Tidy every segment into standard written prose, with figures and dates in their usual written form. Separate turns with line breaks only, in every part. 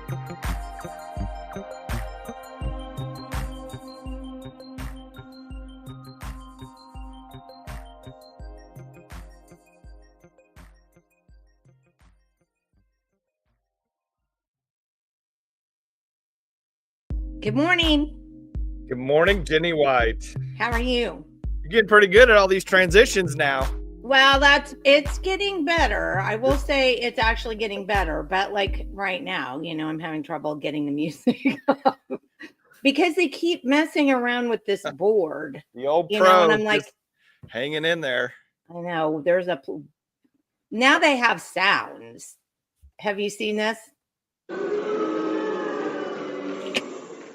Good morning.
Good morning, Jenny White.
How are you?
You're getting pretty good at all these transitions now.
Well, it's getting better. I will say it's actually getting better, but like right now, I'm having trouble getting the music up because they keep messing around with this board.
The old
pro, and I'm like,
hanging in there.
I know now they have sounds. Have you seen this?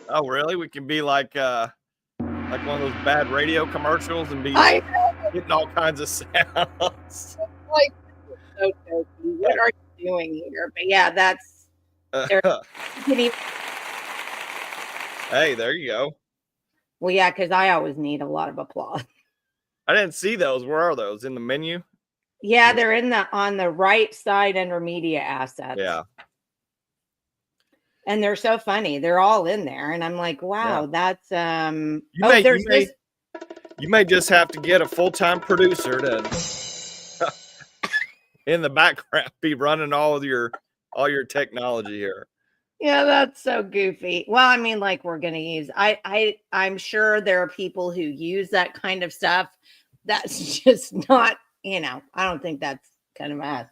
Oh, really? We can be like one of those bad radio commercials and be getting all kinds of sounds.
Like, so jokey. What are you doing here? But yeah, that's.
Hey, there you go.
Well, yeah, because I always need a lot of applause.
I didn't see those. Where are those? In the menu?
Yeah, they're on the right side under media assets.
Yeah.
And they're so funny. They're all in there. And I'm like, wow, that's
you may just have to get a full-time producer to in the background be running all your technology here.
Yeah, that's so goofy. Well, I mean, like we're gonna use I'm sure there are people who use that kind of stuff. That's just not, I don't think that's kind of us.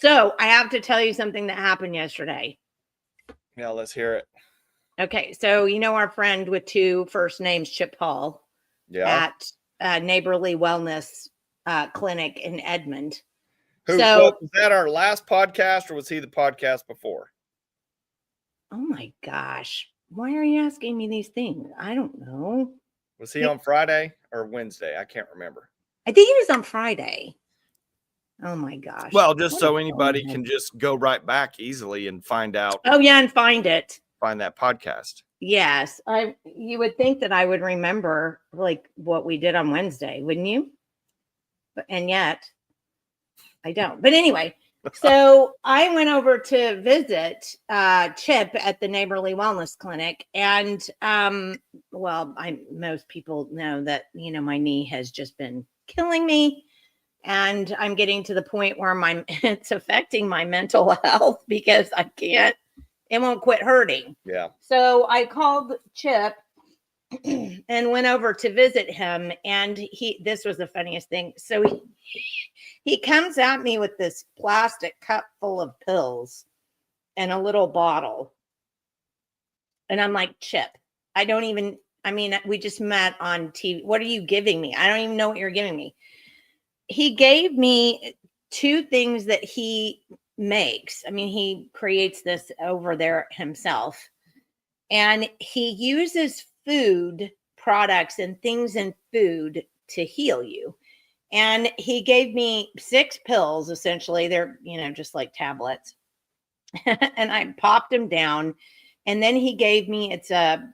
So I have to tell you something that happened yesterday.
Yeah, let's hear it.
Okay, so our friend with two first names, Chip Hall, at Neighborly Wellness Clinic in Edmond.
Was that our last podcast, or was he the podcast before?
Oh my gosh. Why are you asking me these things? I don't know.
Was he on Friday or Wednesday? I can't remember.
I think he was on Friday. Oh my gosh.
Well, just so anybody can just go right back easily and find out.
Oh yeah, and find it.
Find that podcast.
Yes. You would think that I would remember like what we did on Wednesday, wouldn't you? And yet I don't. But anyway, so I went over to visit Chip at the Neighborly Wellness Clinic. And most people know that, my knee has just been killing me. And I'm getting to the point where it's affecting my mental health because it won't quit hurting.
Yeah.
So I called Chip and went over to visit him. And this was the funniest thing. So he comes at me with this plastic cup full of pills and a little bottle. And I'm like, Chip, we just met on TV. What are you giving me? I don't even know what you're giving me. He gave me two things that he makes. He creates this over there himself. And he uses food products and things in food to heal you. And he gave me 6 pills, essentially. They're, just like tablets. And I popped them down. And then he gave me, it's a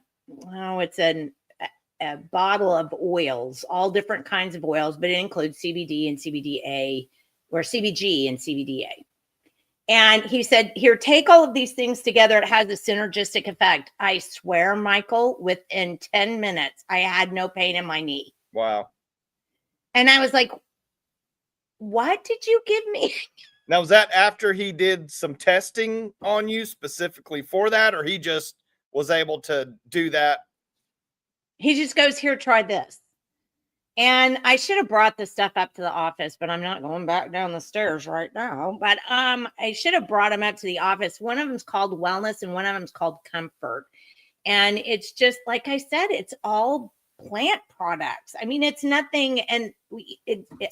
bottle of oils, all different kinds of oils, but it includes CBD and CBDA, or CBG and CBDA. And he said, here, take all of these things together. It has a synergistic effect. I swear, Michael, within 10 minutes, I had no pain in my knee.
Wow.
And I was like, what did you give me?
Now, was that after he did some testing on you specifically for that, or he just was able to do that?
He just goes, here, try this. And I should have brought this stuff up to the office, but I'm not going back down the stairs right now. But I should have brought them up to the office. One of them's called Wellness and one of them's called Comfort. And it's just, like I said, it's all plant products. It's nothing. And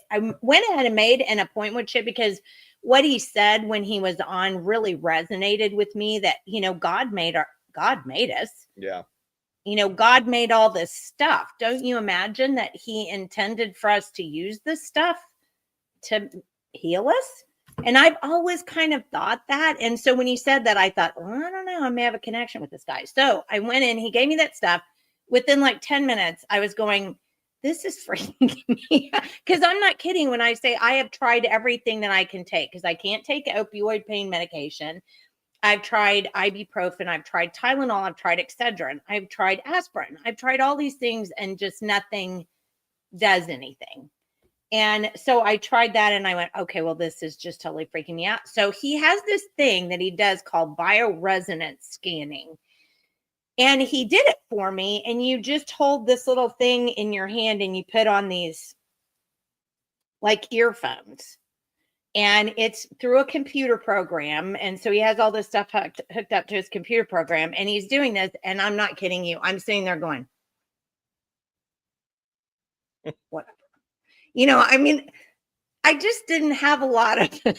I went ahead and made an appointment with Chip because what he said when he was on really resonated with me, that, God made us.
Yeah.
God made all this stuff. Don't you imagine that he intended for us to use this stuff to heal us? And I've always kind of thought that. And so when he said that, I thought, well, I don't know, I may have a connection with this guy. So I went in, he gave me that stuff. Within like 10 minutes, I was going, this is freaking me. Because I'm not kidding when I say I have tried everything that I can take, because I can't take opioid pain medication. I've tried ibuprofen, I've tried Tylenol, I've tried Excedrin, I've tried aspirin, I've tried all these things, and just nothing does anything. And so I tried that and I went, okay, well, this is just totally freaking me out. So he has this thing that he does called bioresonance scanning. And he did it for me. And you just hold this little thing in your hand and you put on these like earphones. And it's through a computer program. And so he has all this stuff hooked up to his computer program. And he's doing this. And I'm not kidding you. I'm sitting there going, whatever. You know, I mean, I just didn't have a lot of, I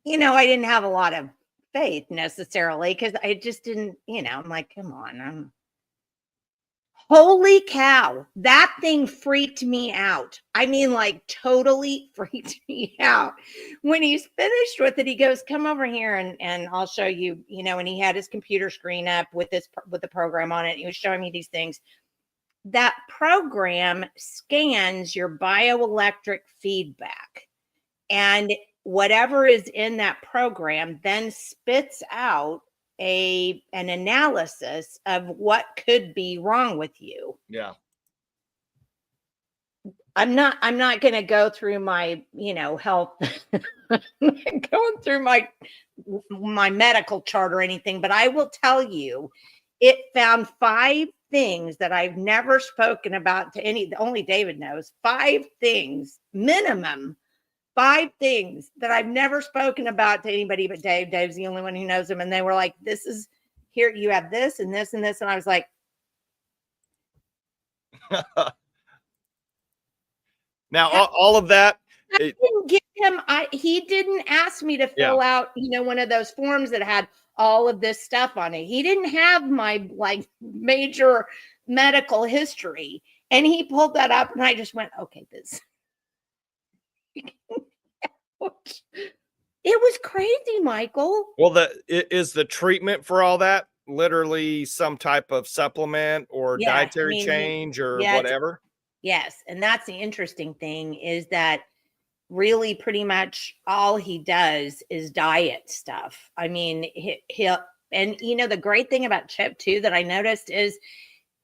didn't have a lot of faith necessarily because I just didn't, I'm like, come on. Holy cow. That thing freaked me out. I mean, like totally freaked me out. When he's finished with it, he goes, come over here and I'll show you, and he had his computer screen up with the program on it. He was showing me these things. That program scans your bioelectric feedback, and whatever is in that program then spits out an analysis of what could be wrong with you.
Yeah.
I'm not going to go through my, health, going through my medical chart or anything, but I will tell you, it found 5 things that I've never spoken about to only David knows. 5 things, minimum 5 things that I've never spoken about to anybody but Dave. Dave's the only one who knows them. And they were like, this is here, you have this and this and this. And I was like,
now all of that.
I didn't give him, he didn't ask me to fill out, one of those forms that had all of this stuff on it. He didn't have my like major medical history. And he pulled that up and I just went, okay, this. It was crazy, Michael.
Well, is the treatment for all that literally some type of supplement or dietary change or whatever?
Yes. And that's the interesting thing is that really pretty much all he does is diet stuff. I mean, he'll, and the great thing about Chip too, that I noticed is,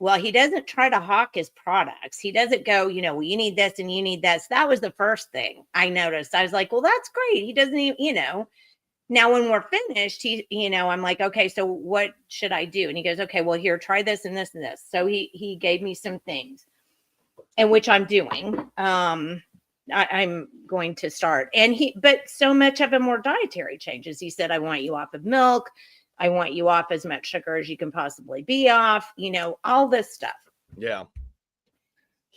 well, he doesn't try to hawk his products. He doesn't go, well, you need this and you need that. So that was the first thing I noticed. I was like, well, that's great. He doesn't even, now when we're finished, I'm like, okay, so what should I do? And he goes, okay, well, here, try this and this and this. So he gave me some things, and which I'm doing. I'm going to start. But so much of them were dietary changes. He said, I want you off of milk. I want you off as much sugar as you can possibly be off, all this stuff.
Yeah.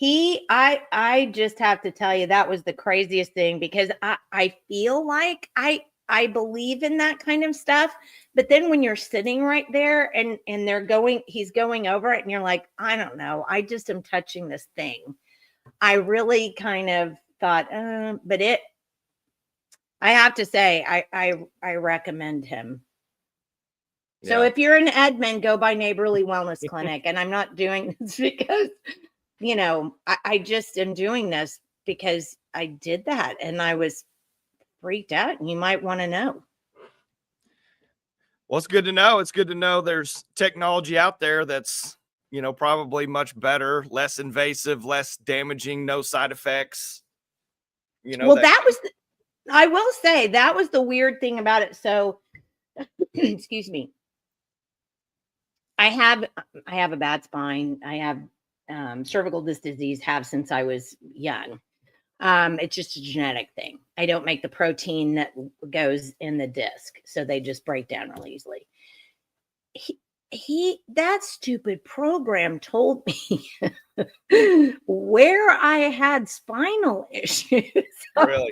I just have to tell you, that was the craziest thing because I feel like I believe in that kind of stuff. But then when you're sitting right there and he's going over it and you're like, I don't know. I just am touching this thing. I really kind of thought, but I have to say, I recommend him. So if you're in Edmond, go by Neighborly Wellness Clinic. And I'm not doing this because, I just am doing this because I did that and I was freaked out, and you might want to know.
Well, it's good to know. It's good to know there's technology out there that's, probably much better, less invasive, less damaging, no side effects.
Well, I will say that was the weird thing about it. So, excuse me. I have a bad spine. I have cervical disc disease, have since I was young. It's just a genetic thing. I don't make the protein that goes in the disc, so they just break down really easily. That stupid program told me where I had spinal issues.
Really?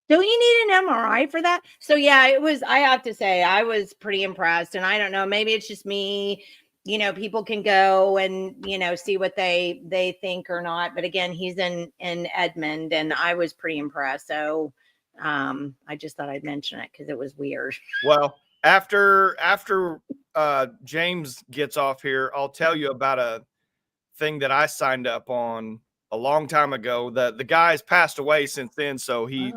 Don't you need an MRI for that? So yeah, I have to say, I was pretty impressed. And I don't know, maybe it's just me, people can go and, see what they think or not. But again, he's in Edmond and I was pretty impressed. So I just thought I'd mention it because it was weird.
Well, after James gets off here, I'll tell you about a thing that I signed up on a long time ago. The guy's passed away since then, so he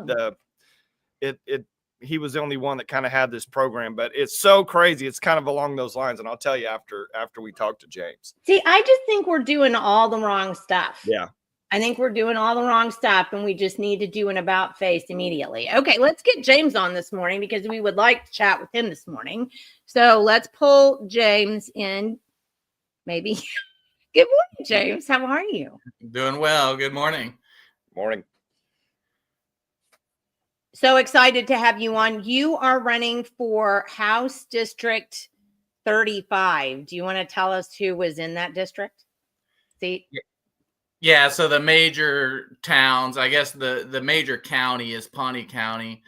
was the only one that kind of had this program. But it's so crazy. It's kind of along those lines, and I'll tell you after we talk to James.
See, I just think we're doing all the wrong stuff.
Yeah.
I think we're doing all the wrong stuff, and we just need to do an about face immediately. Okay, let's get James on this morning because we would like to chat with him this morning. So let's pull James in. Maybe. Good morning, James. How are you?
Doing well. Good morning.
Morning.
So excited to have you on. You are running for House District 35. Do you want to tell us who was in that district? See?
Yeah, so the major towns, I guess the major county is Pawnee County.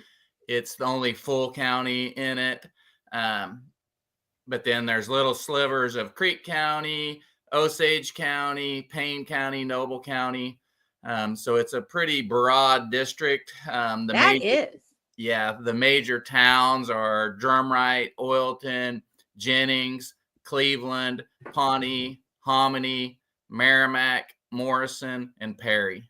It's the only full county in it. But then there's little slivers of Creek County, Osage County, Payne County, Noble County. So it's a pretty broad district. The major towns are Drumright, Oilton, Jennings, Cleveland, Pawnee, Hominy, Merrimack, Morrison, and Perry.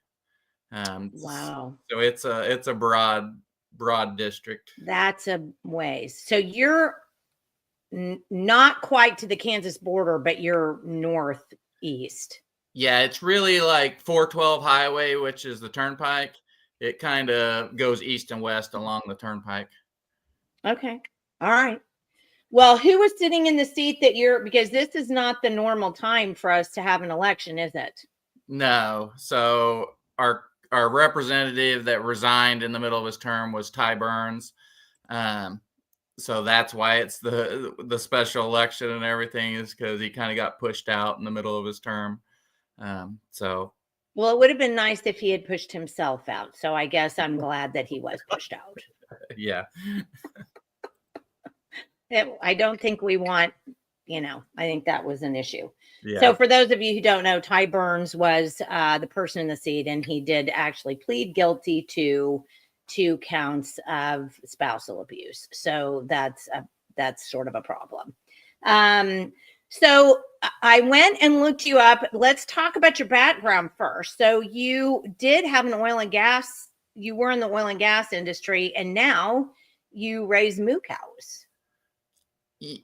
Wow.
So it's a broad district.
That's a ways. So you're not quite to the Kansas border, but you're northeast.
Yeah, it's really like 412 highway, which is the turnpike. It kind of goes east and west along the turnpike.
Okay. All right. Well, who was sitting in the seat that because this is not the normal time for us to have an election, is it?
No. So our representative that resigned in the middle of his term was Ty Burns. So that's why it's the special election and everything, is because he kind of got pushed out in the middle of his term.
Well, it would have been nice if he had pushed himself out. So I guess I'm glad that he was pushed out.
Yeah.
I don't think we want, I think that was an issue.
Yeah.
So for those of you who don't know, Ty Burns was the person in the seat, and he did actually plead guilty to 2 counts of spousal abuse. So that's sort of a problem. So I went and looked you up. Let's talk about your background first. So you did have you were in the oil and gas industry, and now you raise moo cows.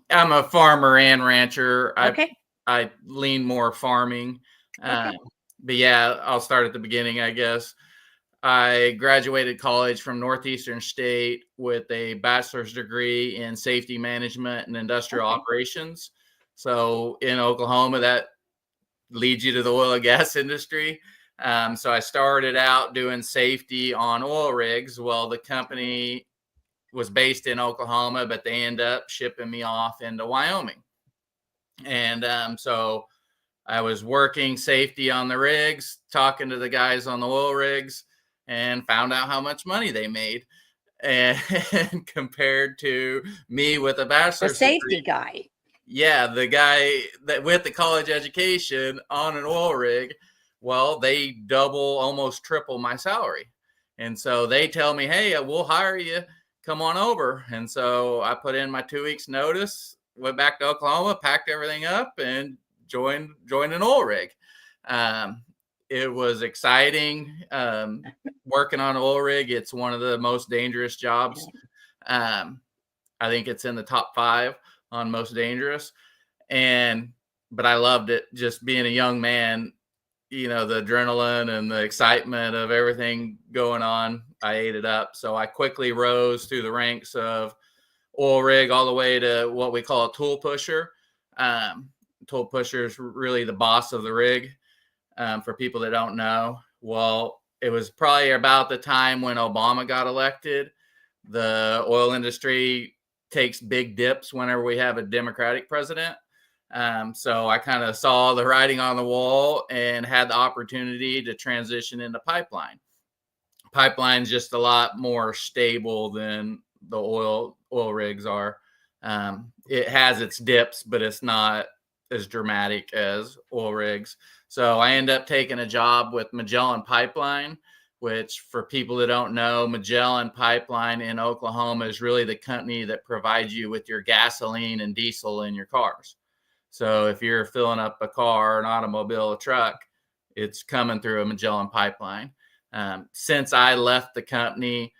I'm a farmer and rancher.
Okay.
I lean more farming.
Okay.
But yeah, I'll start at the beginning, I guess. I graduated college from Northeastern State with a bachelor's degree in safety management and industrial operations. So in Oklahoma, that leads you to the oil and gas industry. So I started out doing safety on oil rigs. Well, the company was based in Oklahoma, but they end up shipping me off into Wyoming. And so I was working safety on the rigs, talking to the guys on the oil rigs, and found out how much money they made. And compared to me with a bachelor's
safety
degree,
guy.
Yeah, the guy that with the college education on an oil rig, well, they double, almost triple my salary. And so they tell me, hey, we'll hire you. Come on over. And so I put in my 2 weeks notice, went back to Oklahoma, packed everything up, and joined an oil rig. It was exciting working on an oil rig. It's one of the most dangerous jobs. I think it's in the top 5 on most dangerous. But I loved it. Just being a young man, the adrenaline and the excitement of everything going on, I ate it up. So I quickly rose through the ranks of oil rig all the way to what we call a tool pusher. Tool pusher is really the boss of the rig. For people that don't know, well, it was probably about the time when Obama got elected. The oil industry takes big dips whenever we have a Democratic president. So I kind of saw the writing on the wall and had the opportunity to transition into pipeline. Pipeline's just a lot more stable than the oil rigs are. It has its dips, but it's not as dramatic as oil rigs. So I end up taking a job with Magellan Pipeline, which for people that don't know, Magellan Pipeline in Oklahoma is really the company that provides you with your gasoline and diesel in your cars. So if you're filling up a car, an automobile, a truck, it's coming through a Magellan pipeline. Since I left the company,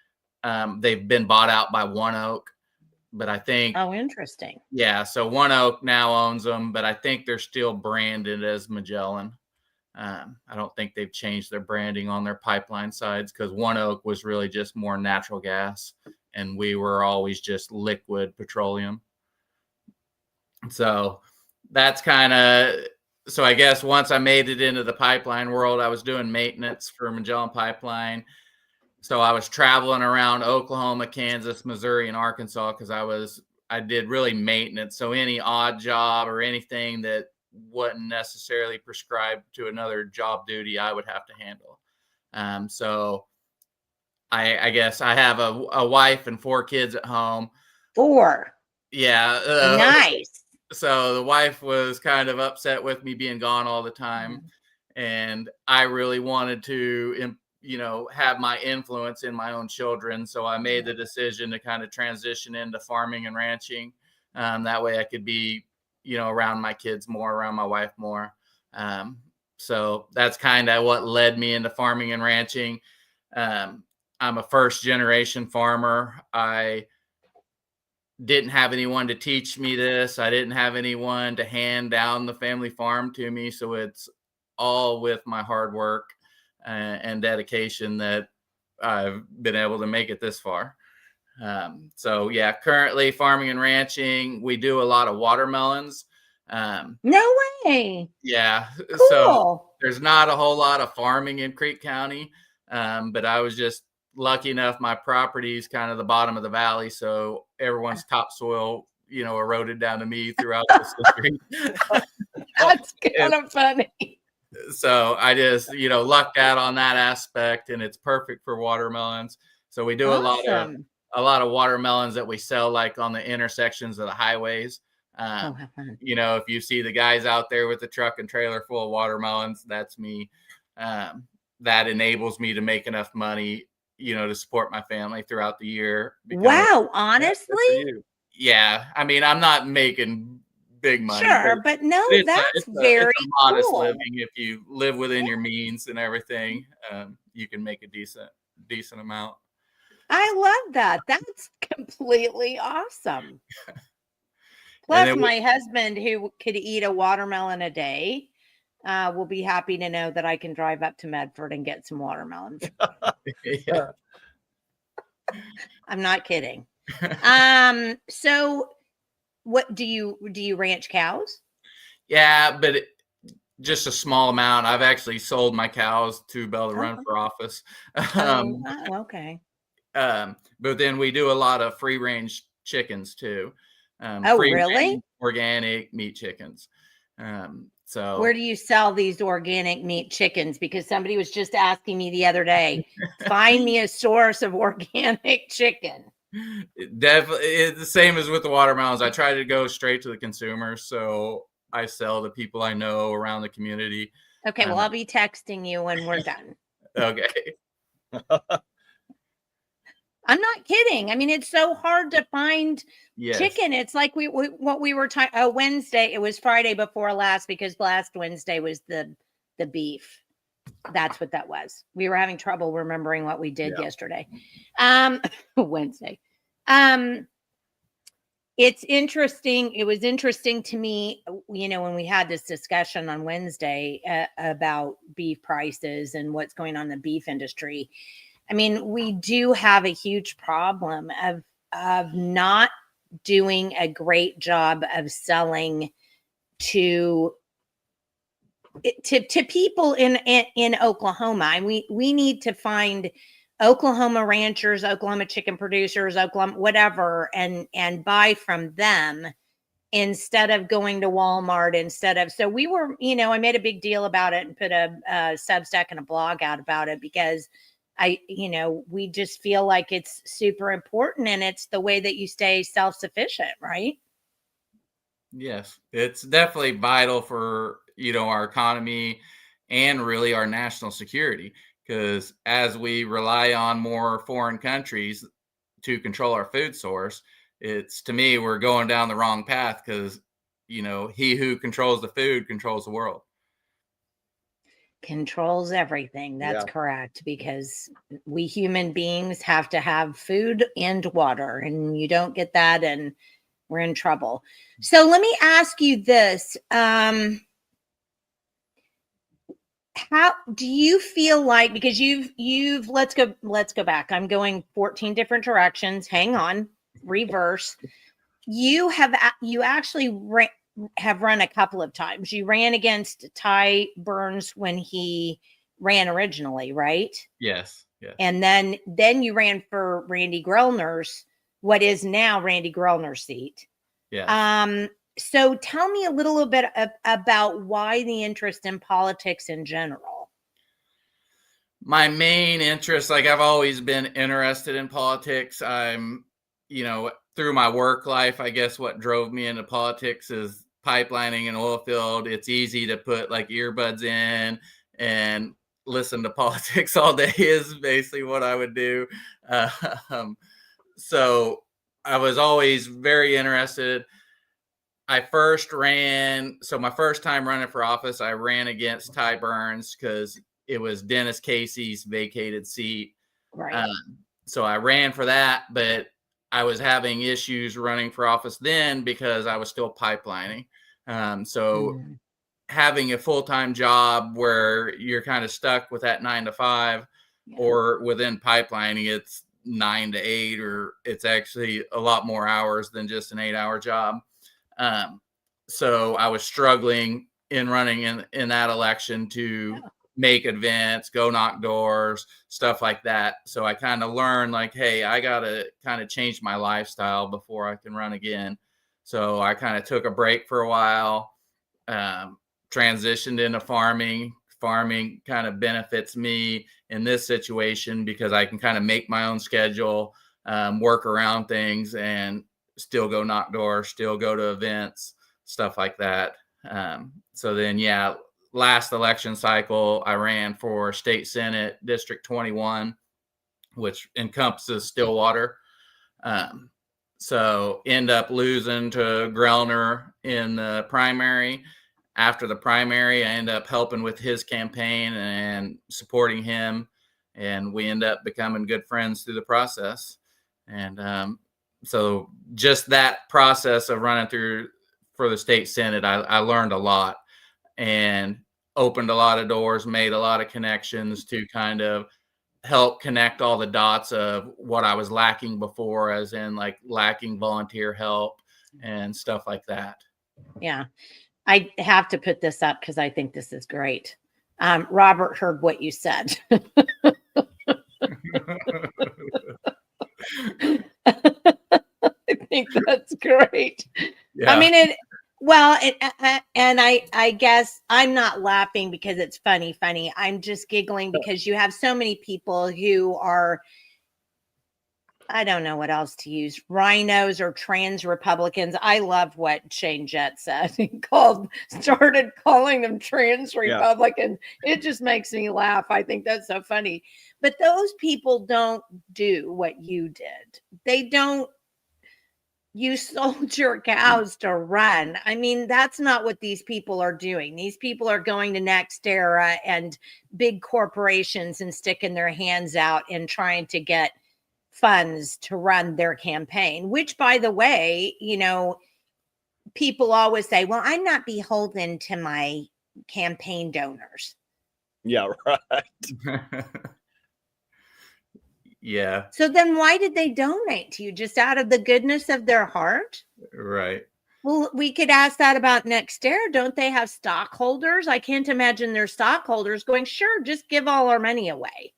they've been bought out by One Oak, but I think,
Oh, interesting.
yeah, so One Oak now owns them, but I think they're still branded as Magellan. I don't think they've changed their branding on their pipeline sides, because One Oak was really just more natural gas, and we were always just liquid petroleum. So that's kind of, so I guess once I made it into the pipeline world, I was doing maintenance for Magellan Pipeline. So I was traveling around Oklahoma, Kansas, Missouri, and Arkansas, because I did really maintenance. So any odd job or anything that wasn't necessarily prescribed to another job duty, I would have to handle. So I guess I have a wife and 4 kids at home.
4.
Yeah.
Nice.
So the wife was kind of upset with me being gone all the time. And I really wanted to, have my influence in my own children. So I made the decision to kind of transition into farming and ranching. That way I could be, around my kids more, around my wife more. So that's kind of what led me into farming and ranching. I'm a first generation farmer. I didn't have anyone to teach me this. I didn't have anyone to hand down the family farm to me. So it's all with my hard work and dedication that I've been able to make it this far. So yeah, currently farming and ranching. We do a lot of watermelons.
No way.
Yeah.
Cool.
So there's not a whole lot of farming in Creek County. But I was just lucky enough, my property is kind of the bottom of the valley. So everyone's topsoil, eroded down to me throughout this country.
That's kind of funny.
So I just, lucked out on that aspect, and it's perfect for watermelons. So we do
Awesome.
a lot of watermelons that we sell like on the intersections of the highways.
How fun.
If you see the guys out there with the truck and trailer full of watermelons, that's me. That enables me to make enough money, to support my family throughout the year.
Wow, honestly?
Yeah. I mean, I'm not making big money.
Sure, but no, that's very
it's a modest
cool.
living. If you live within your means and everything, you can make a decent amount.
I love that. That's completely awesome. Plus, my husband, who could eat a watermelon a day, will be happy to know that I can drive up to Mannford and get some watermelon.
Yeah.
I'm not kidding. So what do you ranch cows?
Yeah, but just a small amount. I've actually sold my cows to be able to run for office.
Okay.
But then we do a lot of free range chickens too.
Really?
Organic meat chickens. So
where do you sell these organic meat chickens? Because somebody was just asking me the other day, find me a source of organic chicken.
Definitely, it's the same as with the watermelons. I try to go straight to the consumer, so I sell to people I know around the community.
Okay, well, I'll be texting you when we're done.
Okay.
I'm not kidding. I mean, it's so hard to find chicken. It's like what we were talking. Wednesday. It was Friday before last, because last Wednesday was the beef. That's what that was. We were having trouble remembering what we did yesterday. Wednesday. It's interesting. It was interesting to me, when we had this discussion on Wednesday about beef prices and what's going on in the beef industry. I mean, we do have a huge problem of not doing a great job of selling to people in Oklahoma. And we need to find Oklahoma ranchers, Oklahoma chicken producers, Oklahoma whatever, and buy from them instead of going to Walmart. So we were, I made a big deal about it and put a Substack and a blog out about it, because we just feel like it's super important, and it's the way that you stay self-sufficient, right?
Yes, it's definitely vital for, our economy and really our national security, because as we rely on more foreign countries to control our food source, to me, we're going down the wrong path, because, he who controls the food controls the world.
controls everything. That's
Yeah.
correct, because we human beings have to have food and water, and you don't get that, and we're in trouble. So let me ask you this. How do you feel like, because you've let's go back. I'm going 14 different directions. Hang on, reverse. You actually have run a couple of times. You ran against Ty Burns when he ran originally, right?
Yes.
And then you ran for Randy Grellner's, what is now Randy Grellner's seat.
Yeah.
So tell me a little bit about why the interest in politics in general.
My main interest, like I've always been interested in politics. I'm, through my work life, I guess what drove me into politics is pipelining and oil field. It's easy to put like earbuds in and listen to politics all day is basically what I would do. So I was always very interested. I first ran, so my first time running for office, I ran against Ty Burns because it was Dennis Casey's vacated seat.
Right.
So I ran for that, but I was having issues running for office then because I was still pipelining. Having a full-time job where you're kind of stuck with that 9 to 5, or within pipelining, it's 9 to 8, or it's actually a lot more hours than just an 8-hour job. So I was struggling in running in that election to make events, go knock doors, stuff like that. So I kind of learned like, hey, I got to kind of change my lifestyle before I can run again. So I kind of took a break for a while, transitioned into farming. Farming kind of benefits me in this situation because I can kind of make my own schedule, work around things, and still go knock doors, still go to events, stuff like that. So then, last election cycle, I ran for State Senate District 21, which encompasses Stillwater. So end up losing to Grellner in the primary. After the primary, I end up helping with his campaign and supporting him. And we end up becoming good friends through the process. And so just that process of running through for the state Senate, I learned a lot and opened a lot of doors, made a lot of connections to kind of help connect all the dots of what I was lacking before, as in like lacking volunteer help and stuff like that.
Yeah. I have to put this up because I think this is great. Robert heard what you said. I think that's great.
Yeah.
I mean, and I guess I'm not laughing because it's funny. I'm just giggling because you have so many people who are, I don't know what else to use, rhinos or trans Republicans. I love what Shane Jett said. He started calling them trans Republicans. Yeah. It just makes me laugh. I think that's so funny. But those people don't do what you did. They don't. You sold your cows to run. I mean, that's not what these people are doing. These people are going to NextEra and big corporations and sticking their hands out and trying to get funds to run their campaign, which, by the way, people always say, well, I'm not beholden to my campaign donors.
Yeah, right.
Yeah.
So then why did they donate to you? Just out of the goodness of their heart?
Right.
Well, we could ask that about NextEra. Don't they have stockholders? I can't imagine their stockholders going, sure, just give all our money away.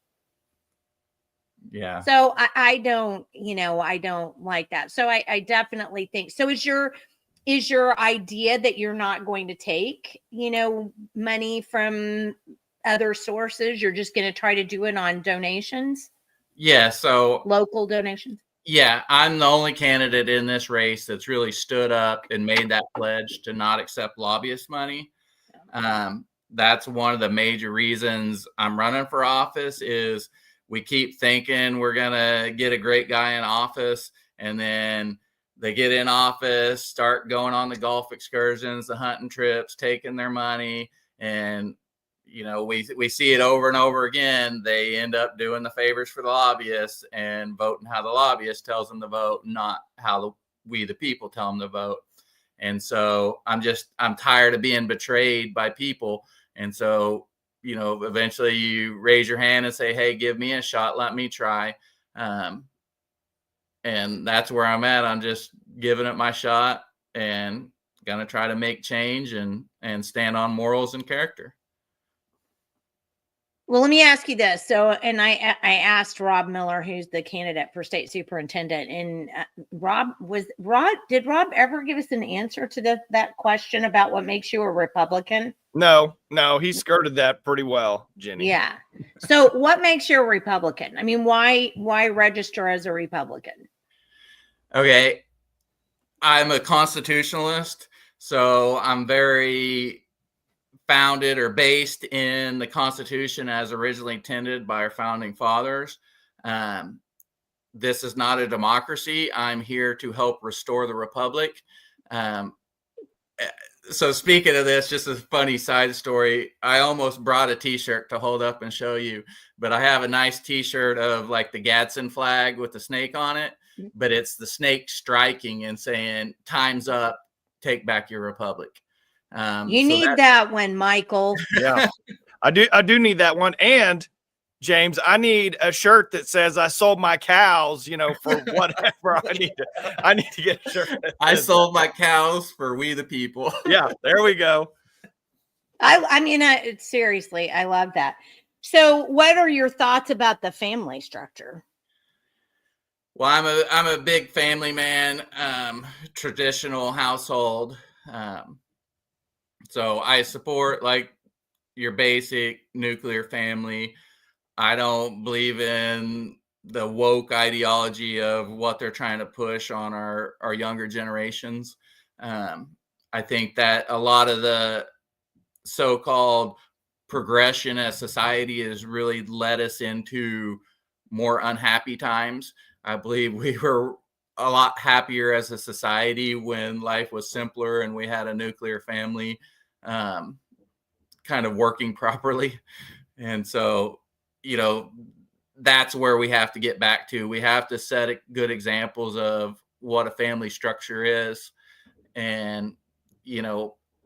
Yeah.
So I don't like that. So I definitely think, so is your idea that you're not going to take, money from other sources? You're just going to try to do it on donations?
Yeah. So
local donations.
Yeah. I'm the only candidate in this race that's really stood up and made that pledge to not accept lobbyist money. That's one of the major reasons I'm running for office is we keep thinking we're going to get a great guy in office, and then they get in office, start going on the golf excursions, the hunting trips, taking their money. And, we see it over and over again. They end up doing the favors for the lobbyists and voting how the lobbyist tells them to vote, not how we the people tell them to vote. And so I'm tired of being betrayed by people. And so, eventually you raise your hand and say, hey, give me a shot. Let me try. And that's where I'm at. I'm just giving it my shot and going to try to make change and stand on morals and character.
Well, let me ask you this. So, and I asked Rob Miller, who's the candidate for state superintendent, and did Rob ever give us an answer to that question about what makes you a Republican?
No, he skirted that pretty well, Jenny.
Yeah. So what makes you a Republican? I mean, why register as a Republican?
Okay. I'm a constitutionalist, so I'm very founded or based in the Constitution as originally intended by our founding fathers. This is not a democracy. I'm here to help restore the republic. So speaking of this, just a funny side story. I almost brought a t-shirt to hold up and show you, but I have a nice t-shirt of like the Gadsden flag with the snake on it, but it's the snake striking and saying, time's up, take back your republic.
You need that one, Michael.
Yeah, I do need that one. And James, I need a shirt that says I sold my cows, for whatever. I need to get a shirt.
I sold my cows for we the people.
Yeah, there we go.
I mean, seriously, I love that. So what are your thoughts about the family structure?
Well, I'm a big family man, traditional household. So I support like your basic nuclear family. I don't believe in the woke ideology of what they're trying to push on our younger generations. I think that a lot of the so-called progression as society has really led us into more unhappy times. I believe we were a lot happier as a society when life was simpler and we had a nuclear family kind of working properly. And so, that's where we have to get back to. We have to set good examples of what a family structure is and,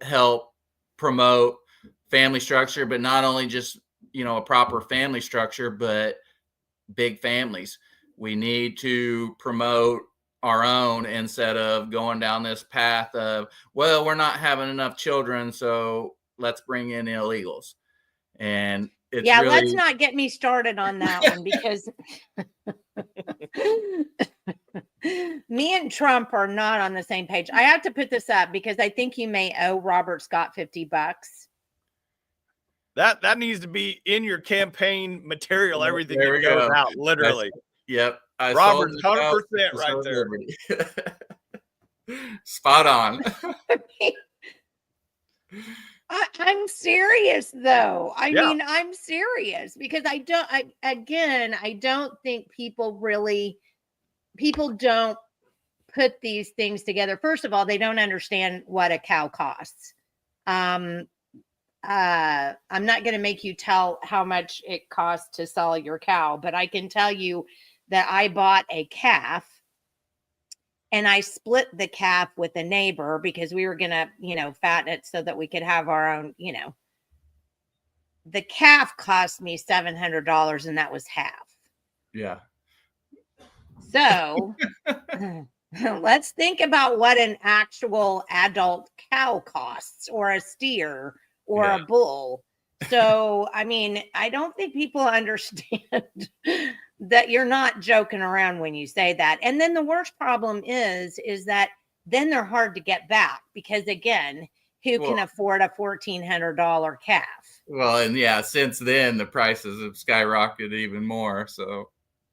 help promote family structure, but not only just, a proper family structure, but big families. We need to promote our own instead of going down this path of, well, we're not having enough children, so let's bring in illegals. And
let's not get me started on that one, because me and Trump are not on the same page. I have to put this up because I think you may owe Robert Scott $50.
That needs to be in your campaign material. Everything that goes out, literally.
Yep.
Robert's 100% right there.
Spot on.
I'm serious though. I mean, I'm serious because I don't think people don't put these things together. First of all, they don't understand what a cow costs. I'm not going to make you tell how much it costs to sell your cow, but I can tell you that I bought a calf and I split the calf with a neighbor because we were going to, fatten it so that we could have our own, the calf cost me $700 and that was half.
Yeah.
So let's think about what an actual adult cow costs, or a steer, or a bull. So, I mean, I don't think people understand that you're not joking around when you say that. And then the worst problem is that then they're hard to get back because, again, who can afford a $1,400 calf?
Well, and since then the prices have skyrocketed even more. So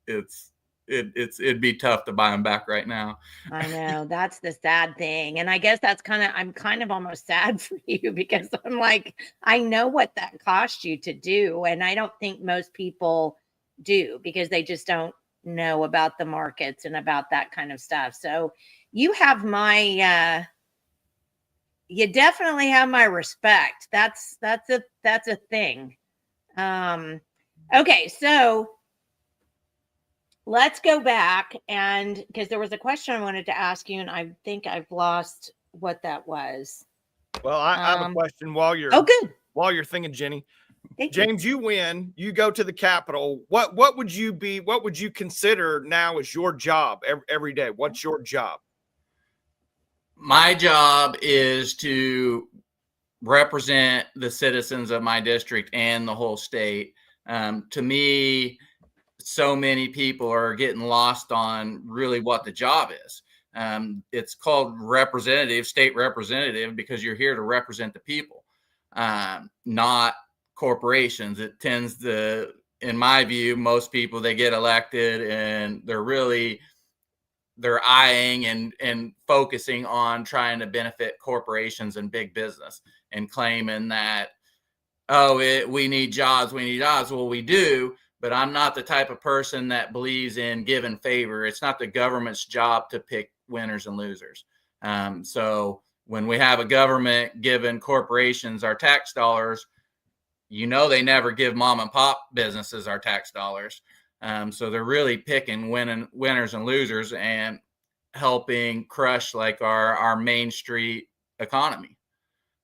it'd be tough to buy them back right now.
I know, that's the sad thing. And I guess I'm kind of almost sad for you because I'm like, I know what that cost you to do. And I don't think most people do because they just don't know about the markets and about that kind of stuff. So you have my you definitely have my respect. That's a thing. Okay, so let's go back, and because there was a question I wanted to ask you, and I think I've lost what that was.
Well, I have a question while you're thinking, Jenny.
Thank you.
James, you win. You go to the Capitol. What would you consider now as your job every day? What's your job?
My job is to represent the citizens of my district and the whole state. To me, so many people are getting lost on really what the job is. It's called state representative, because you're here to represent the people, not corporations. It tends to, in my view, most people, they get elected and they're eyeing and focusing on trying to benefit corporations and big business, and claiming that, we need jobs. Well, we do, but I'm not the type of person that believes in give and favor. It's not the government's job to pick winners and losers. So when we have a government giving corporations our tax dollars, they never give mom and pop businesses our tax dollars. So they're really picking winners and losers and helping crush like our Main Street economy.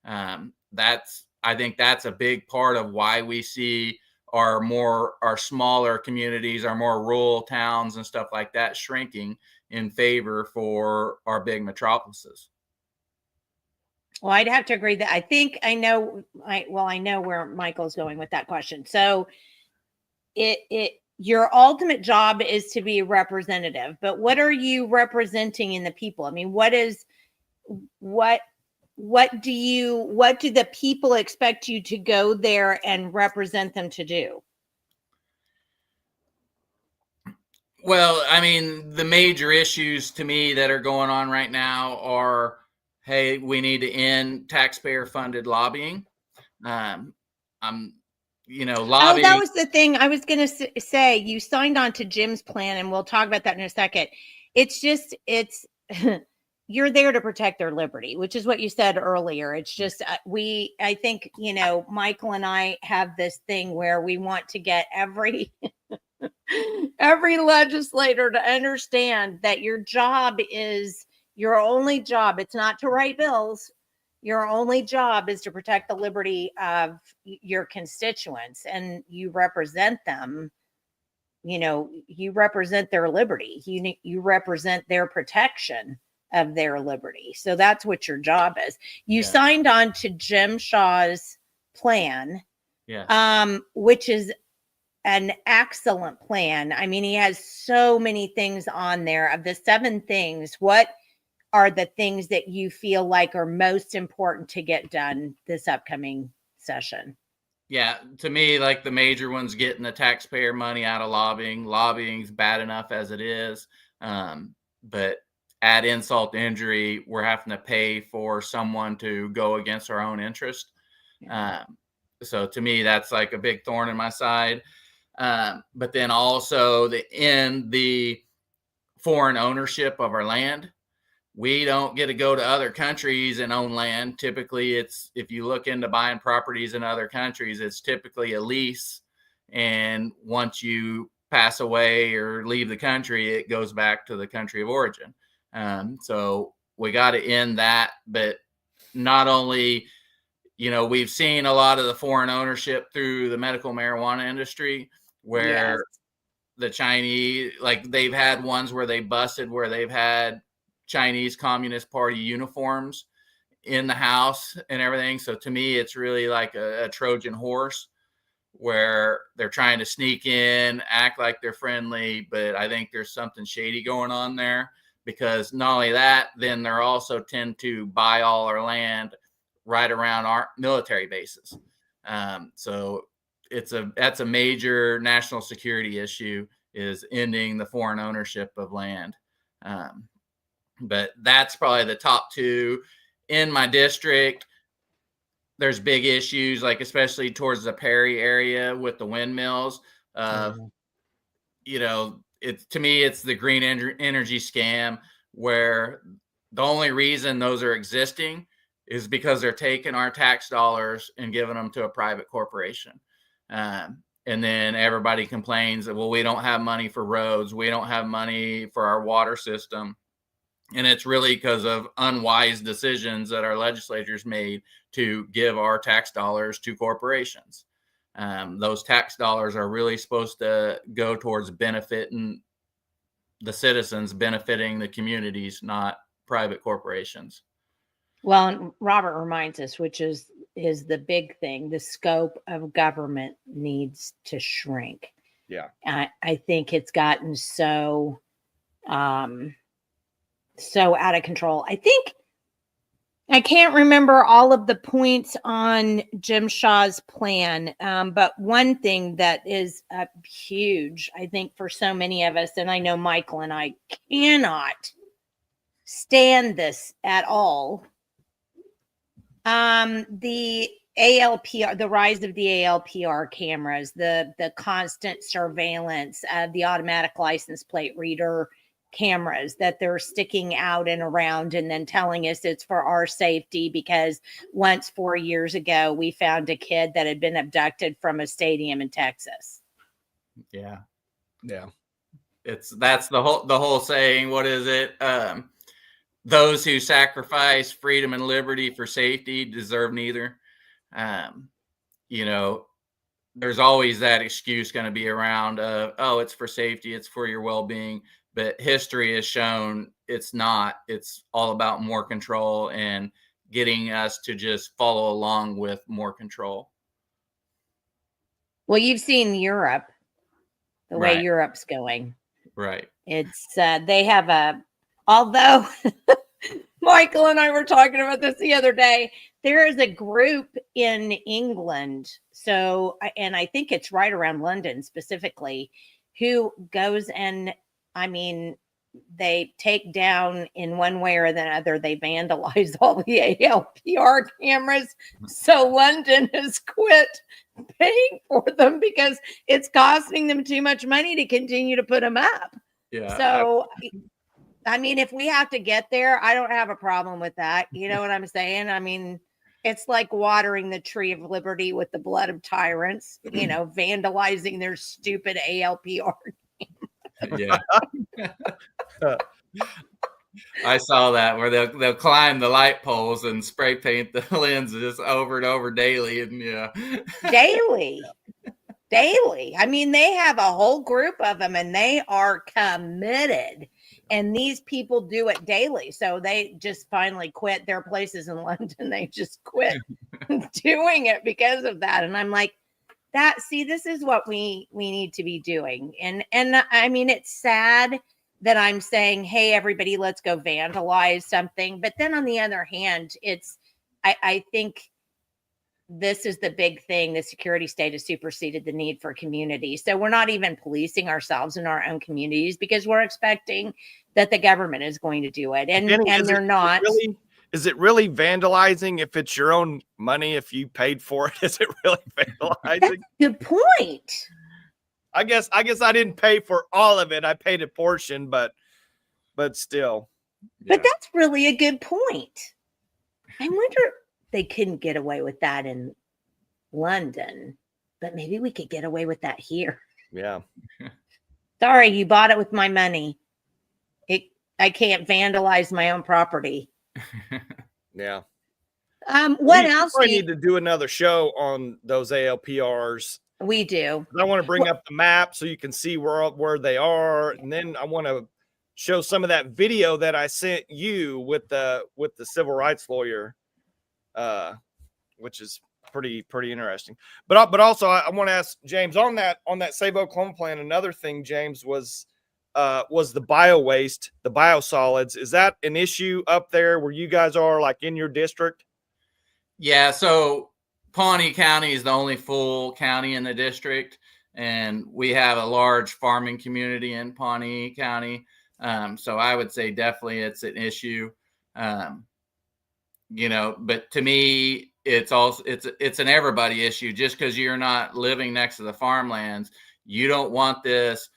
I think that's a big part of why we see our smaller communities, our more rural towns and stuff like that shrinking in favor for our big metropolises.
Well, I'd have to agree that I know where Michael's going with that question. So your ultimate job is to be a representative, but what are you representing in the people? I mean, what do the people expect you to go there and represent them to do?
Well, I mean, the major issues to me that are going on right now are, hey, we need to end taxpayer-funded lobbying. Lobbying.
Oh, that was the thing I was going to say. You signed on to Jim's plan, and we'll talk about that in a second. It's you're there to protect their liberty, which is what you said earlier. It's just I think Michael and I have this thing where we want to get every legislator to understand that your job is your only job. It's not to write bills. Your only job is to protect the liberty of your constituents, and you represent them. You represent their liberty. You represent their protection of their liberty. So that's what your job is. You signed on to Jim Shaw's plan, which is an excellent plan. I mean, he has so many things on there. Of the 7 things, what are the things that you feel like are most important to get done this upcoming session?
Yeah, to me, like the major ones, getting the taxpayer money out of lobbying. Lobbying's bad enough as it is. But add insult to injury, we're having to pay for someone to go against our own interest. So to me, that's like a big thorn in my side. But then also the foreign ownership of our land. We don't get to go to other countries and own land. Typically, if you look into buying properties in other countries, it's typically a lease. And once you pass away or leave the country, it goes back to the country of origin. So we got to end that. But not only, we've seen a lot of the foreign ownership through the medical marijuana industry, where the Chinese, like they've had ones where they busted, where they've had Chinese Communist Party uniforms in the house and everything. So to me, it's really like a Trojan horse, where they're trying to sneak in, act like they're friendly, but I think there's something shady going on there, because not only that, then they're also tend to buy all our land right around our military bases. So that's a major national security issue, is ending the foreign ownership of land. But that's probably the top 2. In my district, there's big issues, like especially towards the Perry area with the windmills. To me, it's the green energy scam, where the only reason those are existing is because they're taking our tax dollars and giving them to a private corporation. And then everybody complains that, well, we don't have money for roads. We don't have money for our water system. And it's really because of unwise decisions that our legislatures made to give our tax dollars to corporations. Those tax dollars are really supposed to go towards benefiting the citizens, benefiting the communities, not private corporations.
Well, and Robert reminds us, which is the big thing, the scope of government needs to shrink.
Yeah.
I think it's gotten so so out of control. I can't remember all of the points on Jim Shaw's plan, but one thing that is huge, I think, for so many of us, and I know Michael and I cannot stand this at all. The ALPR, the rise of the ALPR cameras, the constant surveillance, the automatic license plate reader cameras that they're sticking out and around and then telling us it's for our safety because once 4 years ago we found a kid that had been abducted from a stadium in Texas.
Yeah.
Yeah.
That's the whole saying. What is it? Those who sacrifice freedom and liberty for safety deserve neither. You know, there's always that excuse going to be around of, oh, it's for safety, it's for your well-being. But history has shown it's not. It's all about more control and getting us to just follow along with more control.
Well, you've seen Europe, the way
Right.
Europe's going.
Right.
It's they have although Michael and I were talking about this the other day, there is a group in England. So, and I think it's right around London specifically, who goes and, I mean, they take down in one way or another, they vandalize all the ALPR cameras. So London has quit paying for them because it's costing them too much money to continue to put them up.
Yeah.
So, I mean, if we have to get there, I don't have a problem with that. You know what I'm saying? I mean, it's like watering the tree of liberty with the blood of tyrants, you know, vandalizing their stupid ALPR.
Yeah. I saw that where they'll climb the light poles and spray paint the lenses over and over daily. And yeah.
Daily. I mean, they have a whole group of them and they are committed. And these people do it daily. So they just finally quit their places in London. They just quit doing it because of that. And I'm like, this is what we need to be doing. And I mean, it's sad that I'm saying, hey, everybody, let's go vandalize something. But then on the other hand, I think this is the big thing. The security state has superseded the need for community. So we're not even policing ourselves in our own communities because we're expecting that the government is going to do it. And they're not.
Is it really vandalizing if it's your own money? If you paid for it, is it really vandalizing?
That's a good point.
I guess I didn't pay for all of it. I paid a portion, but still.
Yeah.
But that's really a good point. I wonder they couldn't get away with that in London, but maybe we could get away with that here.
Yeah.
Sorry, you bought it with my money. I can't vandalize my own property.
Yeah.
What else?
We need to do another show on those ALPRs.
We do.
I want to bring up the map so you can see where they are, and then I want to show some of that video that I sent you with the civil rights lawyer, which is pretty interesting. But also I want to ask James on that Save Oklahoma plan. Another thing, James, was the bio waste, the biosolids. Is that an issue up there where you guys are, like in your district?
Yeah. So Pawnee County is the only full county in the district, and we have a large farming community in Pawnee County. So I would say definitely it's an issue. You know, but to me, it's an everybody issue. Just because you're not living next to the farmlands, you don't want this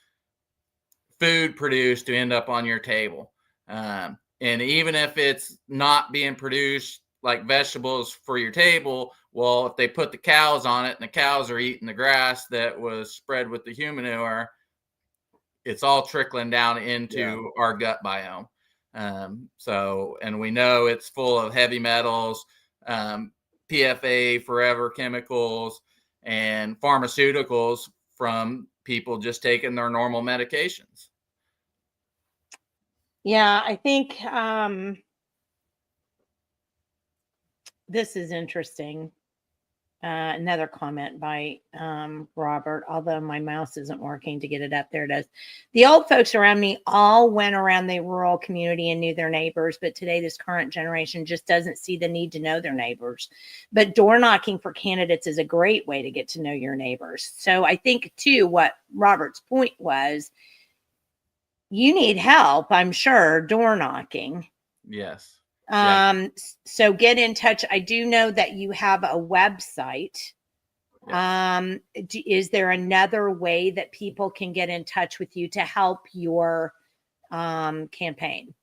food produced to end up on your table. And even if it's not being produced like vegetables for your table. Well, if they put the cows on it and the cows are eating the grass that was spread with the human manure, it's all trickling down into our gut biome. So, and we know it's full of heavy metals, PFA, forever chemicals, and pharmaceuticals from people just taking their normal medications.
Yeah, I think this is interesting. Another comment by Robert, although my mouse isn't working to get it up. There it is. The old folks around me all went around the rural community and knew their neighbors, but today this current generation just doesn't see the need to know their neighbors. But door knocking for candidates is a great way to get to know your neighbors. So I think, too, what Robert's point was, you need help, I'm sure, door knocking.
Yes.
So get in touch. I do know that you have a website. Yes. Is there another way that people can get in touch with you to help your campaign?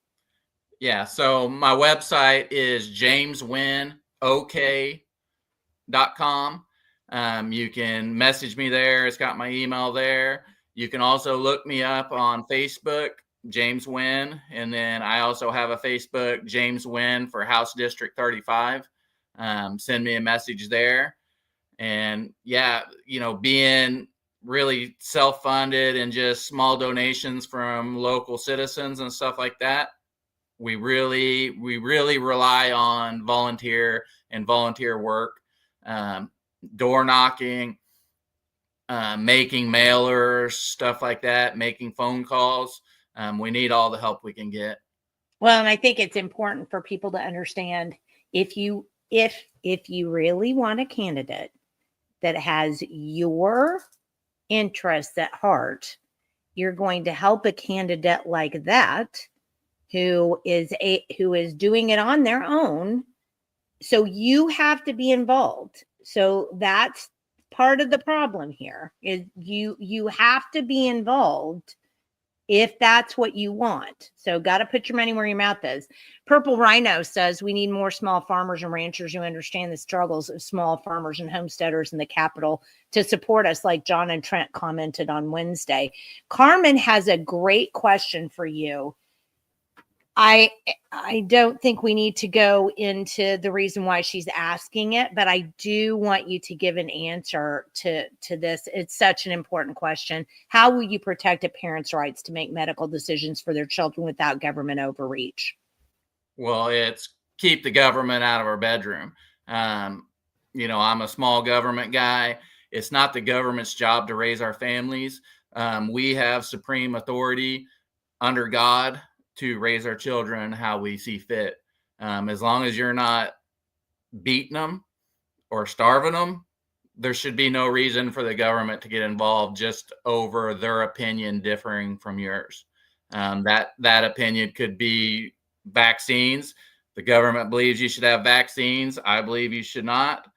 Yeah. So my website is jameswinnok.com. You can message me there. It's got my email there. You can also look me up on Facebook, James Winn, and then I also have a Facebook, James Winn for House District 35. Send me a message there. And yeah, being really self-funded and just small donations from local citizens and stuff like that, we really rely on volunteer work, door knocking, making mailers, stuff like that, making phone calls. We need all the help we can get.
Well, and I think it's important for people to understand, if you really want a candidate that has your interests at heart, you're going to help a candidate like that who is doing it on their own. So you have to be involved. So that's part of the problem here, is you have to be involved if that's what you want. So got to put your money where your mouth is. Purple Rhino says we need more small farmers and ranchers who understand the struggles of small farmers and homesteaders in the capital to support us, like John and Trent commented on Wednesday. Carmen has a great question for you. I don't think we need to go into the reason why she's asking it, but I do want you to give an answer to this. It's such an important question. How will you protect a parent's rights to make medical decisions for their children without government overreach?
Well, it's keep the government out of our bedroom. I'm a small government guy. It's not the government's job to raise our families. We have supreme authority under God to raise our children how we see fit. As long as you're not beating them or starving them, there should be no reason for the government to get involved just over their opinion differing from yours. That opinion could be vaccines. The government believes you should have vaccines. I believe you should not.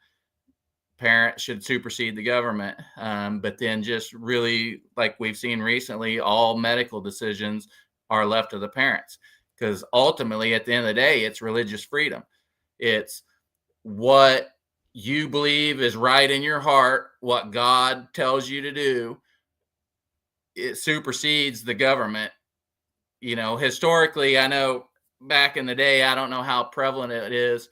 Parents should supersede the government. But then just really, like we've seen recently, all medical decisions are left to the parents, because ultimately at the end of the day, it's religious freedom. It's what you believe is right in your heart, what God tells you to do. It supersedes the government. Historically, I know back in the day, I don't know how prevalent it is,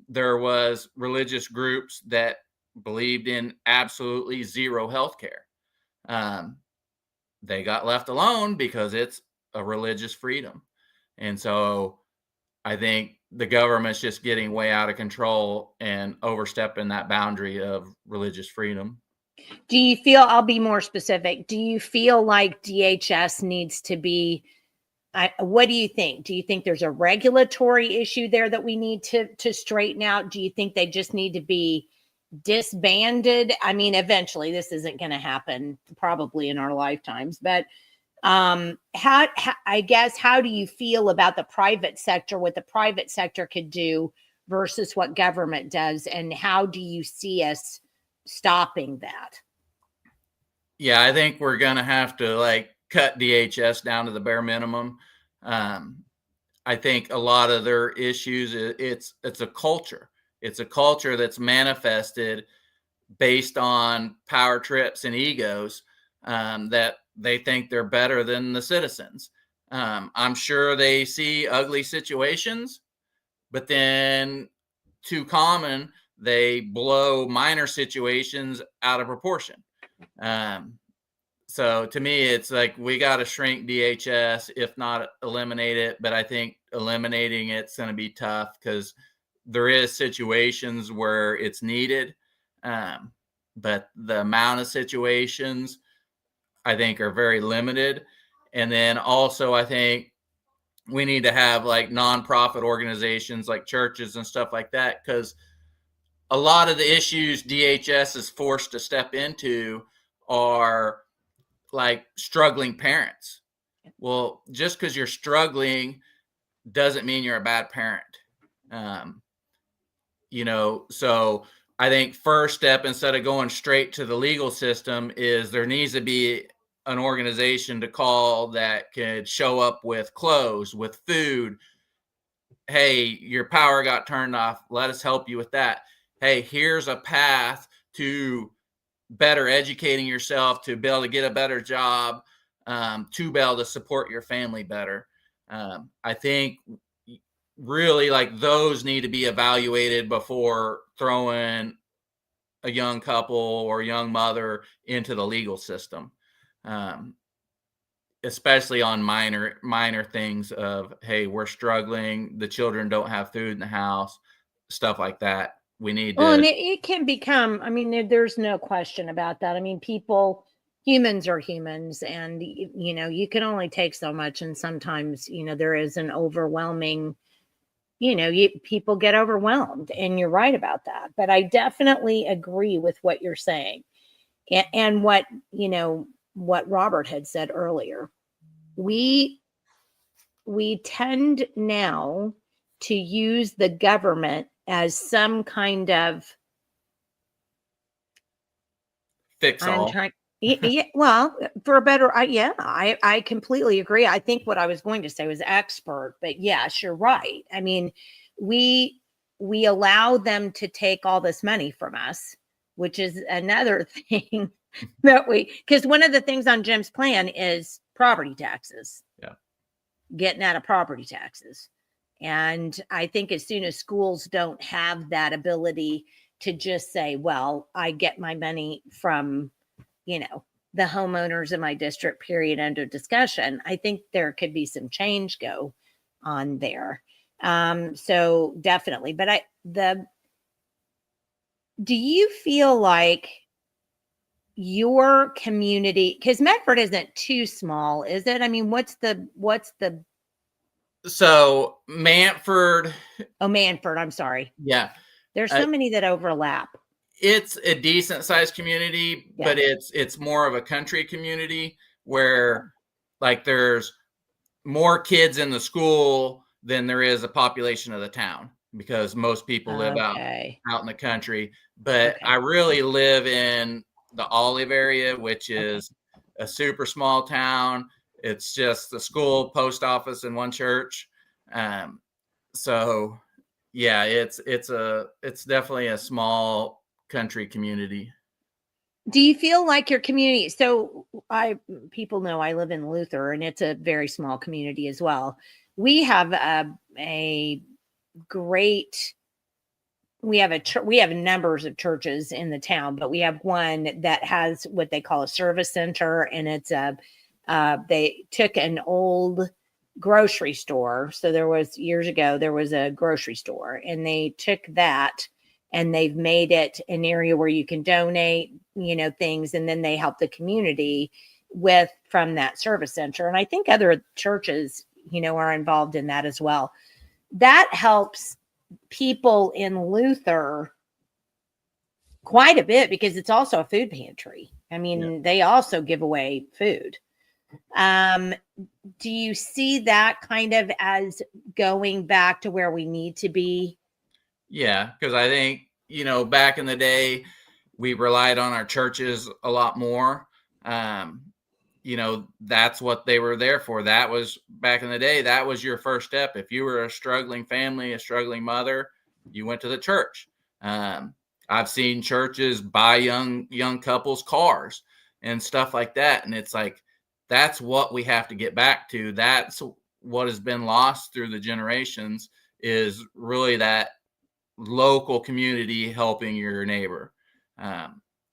there was religious groups that believed in absolutely zero health care. They got left alone because it's a religious freedom. And so I think the government's just getting way out of control and overstepping that boundary of religious freedom.
Do you feel, I'll be more specific, do you feel like DHS needs to be, what do you think? Do you think there's a regulatory issue there that we need to straighten out? Do you think they just need to be disbanded? I mean, eventually this isn't going to happen probably in our lifetimes, but how do you feel about the private sector, what the private sector could do versus what government does? And how do you see us stopping that?
Yeah, I think we're going to have to cut DHS down to the bare minimum. I think a lot of their issues, it's a culture. It's a culture that's manifested based on power trips and egos, that they think they're better than the citizens. I'm sure they see ugly situations, but then too common, they blow minor situations out of proportion. Um, so to me, it's like we got to shrink DHS, if not eliminate it. But I think eliminating it's going to be tough because there is situations where it's needed. But the amount of situations I think are very limited. And then also I think we need to have like nonprofit organizations like churches and stuff like that, because a lot of the issues DHS is forced to step into are like struggling parents. Well, just because you're struggling doesn't mean you're a bad parent. So I think first step, instead of going straight to the legal system, is there needs to be an organization to call that could show up with clothes, with food. Hey, your power got turned off. Let us help you with that. Hey, here's a path to better educating yourself, to be able to get a better job, to be able to support your family better. I think really like those need to be evaluated before throwing a young couple or young mother into the legal system, especially on minor things of, hey, we're struggling, the children don't have food in the house, stuff like that. We need
Well,
to.
and it can become, I mean, there's no question about that. I mean, humans are humans, and, you can only take so much. And sometimes, there is an overwhelming, people get overwhelmed, and you're right about that. But I definitely agree with what you're saying. And what Robert had said earlier. We tend now to use the government as some kind of
Fix all.
Yeah, well, for a better, I completely agree. I think what I was going to say was expert, but yes, you're right. I mean, we allow them to take all this money from us, which is another thing that because one of the things on Jim's plan is property taxes.
Yeah.
Getting out of property taxes. And I think as soon as schools don't have that ability to just say, well, I get my money from, the homeowners in my district, period, end of discussion, I think there could be some change go on there. So definitely. But do you feel like your community, because Mannford isn't too small, is it? I mean, what's the
So Mannford.
Oh, Mannford, I'm sorry.
Yeah.
There's so many that overlap.
It's a decent sized community,
Yeah.
but it's more of a country community where like there's more kids in the school than there is a population of the town, because most people live out in the country. But I really live in the Olive area, which is a super small town. It's just the school, post office, and one church. So yeah, it's definitely a small country community.
Do you feel like your community? So people know I live in Luther, and it's a very small community as well. We have a great. We have numbers of churches in the town, but we have one that has what they call a service center, and it's they took an old grocery store. So years ago, there was a grocery store, and they took that and they've made it an area where you can donate, things. And then they help the community from that service center. And I think other churches, are involved in that as well. That helps people in Luther quite a bit, because it's also a food pantry. I mean, They also give away food. Do you see that kind of as going back to where we need to be?
Yeah, because I think, back in the day, we relied on our churches a lot more. that's what they were there for. That was back in the day. That was your first step. If you were a struggling family, a struggling mother, you went to the church. I've seen churches buy young couples cars and stuff like that. And it's like, that's what we have to get back to. That's what has been lost through the generations, is really that local community helping your neighbor.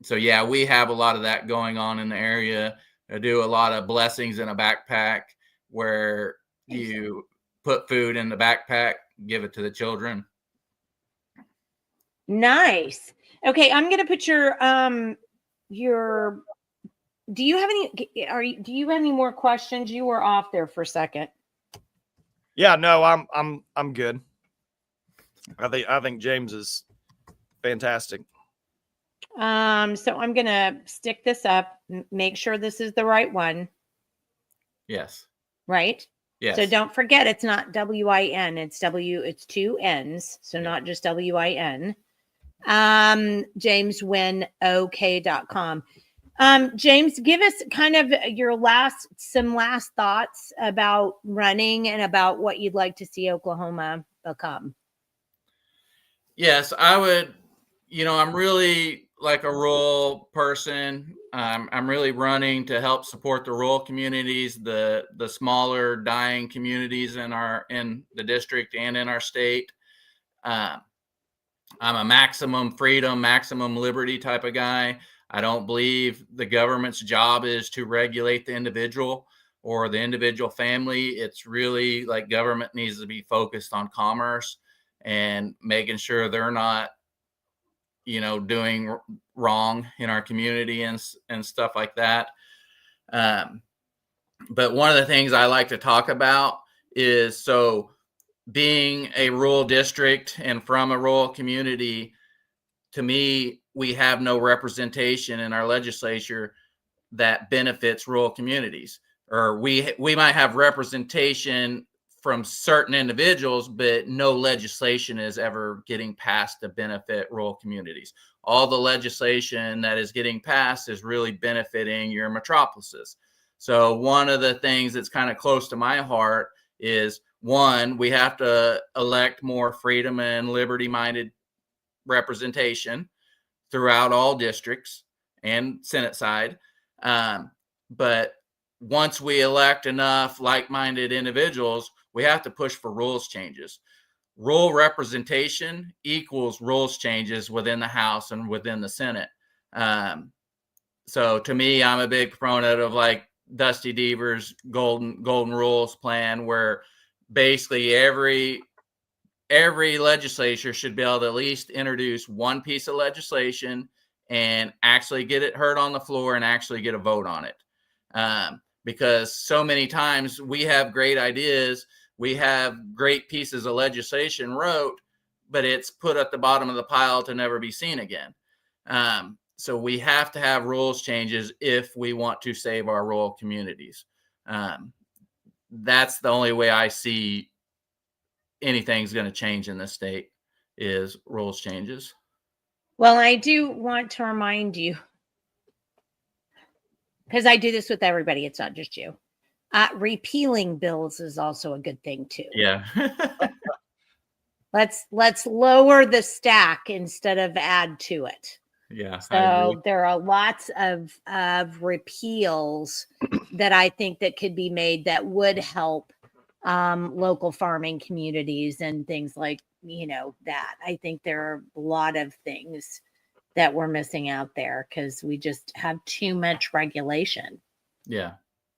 So yeah, we have a lot of that going on in the area. I do a lot of blessings in a backpack, where you put food in the backpack, give it to the children.
Nice. Okay, I'm gonna put your do you have any more questions? You were off there for a second.
Yeah, no, I'm good. I think James is fantastic.
So I'm gonna stick this up, make sure this is the right one.
Yes.
Right?
Yes.
So don't forget, it's not WIN, it's it's 2 N's. So not just WIN. JamesWinnOK.com. James, give us kind of some last thoughts about running and about what you'd like to see Oklahoma become.
Yes, I would. I'm really like a rural person. I'm really running to help support the rural communities, the smaller dying communities in the district and in our state. I'm a maximum freedom, maximum liberty type of guy. I don't believe the government's job is to regulate the individual or the individual family. It's really like government needs to be focused on commerce and making sure they're not, doing wrong in our community and stuff like that. But one of the things I like to talk about is, so being a rural district and from a rural community, to me, we have no representation in our legislature that benefits rural communities. Or we might have representation from certain individuals, but no legislation is ever getting passed to benefit rural communities. All the legislation that is getting passed is really benefiting your metropolises. So one of the things that's kind of close to my heart is, one, we have to elect more freedom and liberty-minded representation throughout all districts and Senate side. But once we elect enough like-minded individuals, we have to push for rules changes. Rural representation equals rules changes within the House and within the Senate. So to me, I'm a big proponent of like Dusty Deaver's golden rules plan, where basically every legislature should be able to at least introduce one piece of legislation and actually get it heard on the floor and actually get a vote on it. Because so many times we have great ideas, we have great pieces of legislation wrote, but it's put at the bottom of the pile to never be seen again. So we have to have rules changes if we want to save our rural communities. That's the only way I see anything's going to change in this state, is rules changes.
Well, I do want to remind you, because I do this with everybody, it's not just you. Repealing bills is also a good thing too.
Yeah.
Let's lower the stack instead of add to it.
Yeah.
So there are lots of repeals that I think that could be made that would help local farming communities and things like, that. I think there are a lot of things that we're missing out there because we just have too much regulation.
Yeah.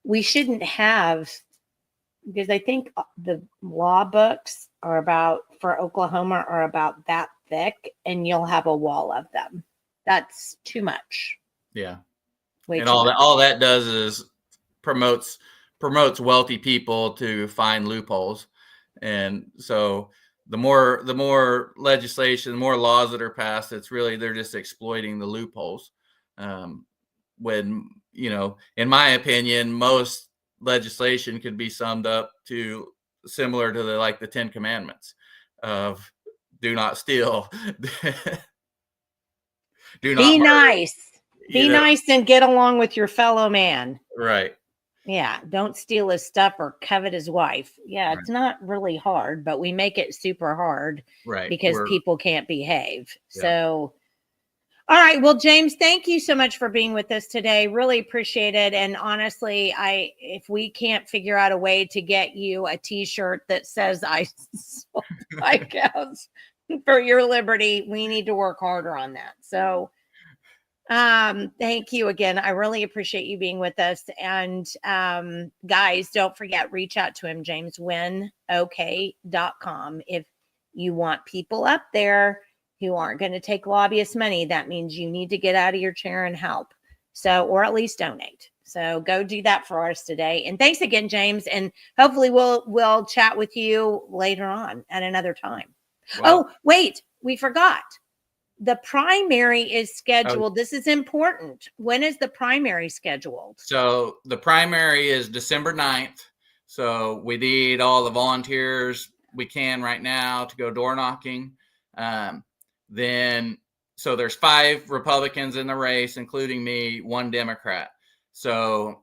We shouldn't have, because I think the law books for Oklahoma are about that thick, and you'll have a wall of them. That's too much.
Yeah.
And
all that does is promotes wealthy people to find loopholes. And so the more legislation, the more laws that are passed, it's really, they're just exploiting the loopholes. When, in my opinion, most legislation could be summed up to similar to the 10 Commandments of do not steal, do not
be
murder,
nice, be nice and get along with your fellow man.
Right.
Yeah, don't steal his stuff or covet his wife. Yeah,
Right.
it's not really hard, but we make it super hard
Right.
because people can't behave.
Yeah.
So, all right. Well, James, thank you so much for being with us today. Really appreciate it. And honestly, if we can't figure out a way to get you a t-shirt that says I sold my cows for your liberty, we need to work harder on that. So, thank you again. I really appreciate you being with us. And guys, don't forget, reach out to him, jameswinnok.com. If you want people up there who aren't going to take lobbyist money, that means you need to get out of your chair and help. So, or at least donate. So go do that for us today. And thanks again, James. And hopefully we'll chat with you later on at another time.
Well,
oh, wait, we forgot. The primary is scheduled. This is important. When is the primary scheduled?
So the primary is December 9th. So we need all the volunteers we can right now to go door knocking. So there's 5 Republicans in the race, including me, 1 Democrat. So,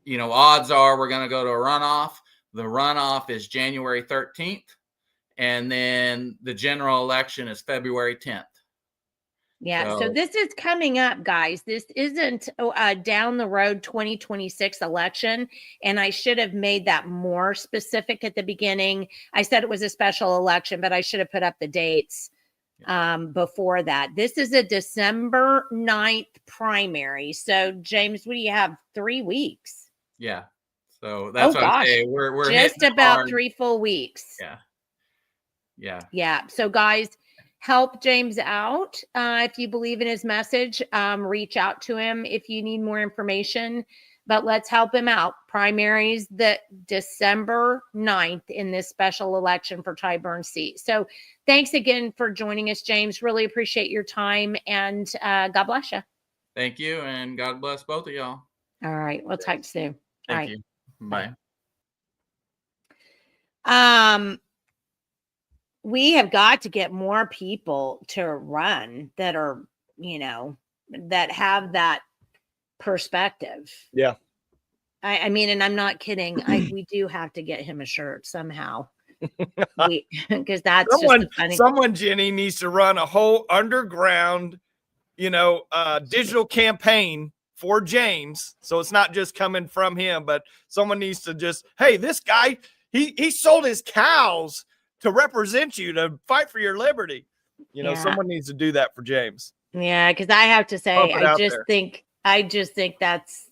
odds are we're going to go to a runoff. The runoff is January 13th. And then the general election is February 10th.
Yeah. So this is coming up, guys. This isn't down the road 2026 election. And I should have made that more specific at the beginning. I said it was a special election, but I should have put up the dates before that. This is a December 9th primary. So James, what do you have? 3 weeks.
Yeah. So that's what I'm saying. We're
just about
hard.
3 full weeks.
Yeah. Yeah.
Yeah. So guys, help James out. If you believe in his message, reach out to him if you need more information, but let's help him out. Primaries the December 9th in this special election for Ty Burns' seat. So thanks again for joining us, James. Really appreciate your time, and God bless you.
Thank you. And God bless both of y'all.
All right. We'll talk soon.
Thank you. Bye.
We have got to get more people to run that are, that have that perspective.
Yeah.
I mean, and I'm not kidding. We do have to get him a shirt somehow. Because that's
someone, Jenny, needs to run a whole underground, digital campaign for James. So it's not just coming from him, but someone needs to just, hey, this guy, he sold his cows to represent you, to fight for your liberty. Someone needs to do that for James.
Yeah, because I have to say, I just think that's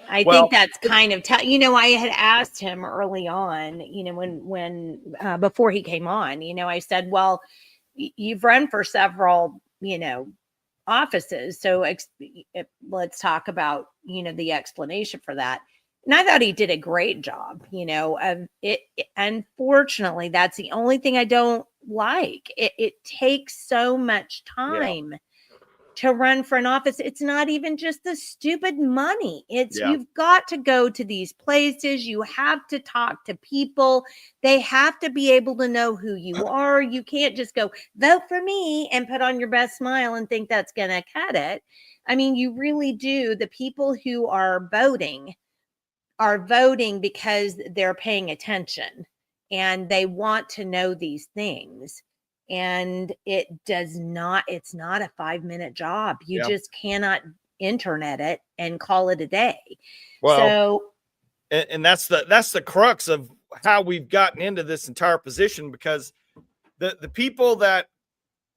that's kind of I had asked him early on, when before he came on, I said, well, you've run for several, offices. So let's talk about, the explanation for that. And I thought he did a great job, of it. Unfortunately, that's the only thing I don't like. It takes so much time to run for an office. It's not even just the stupid money. You've got to go to these places. You have to talk to people. They have to be able to know who you are. You can't just go vote for me and put on your best smile and think that's going to cut it. I mean, you really do. The people who are voting because they're paying attention and they want to know these things. And it's not a 5-minute job. You just cannot internet it and call it a day.
Well, and that's the crux of how we've gotten into this entire position, because the people that,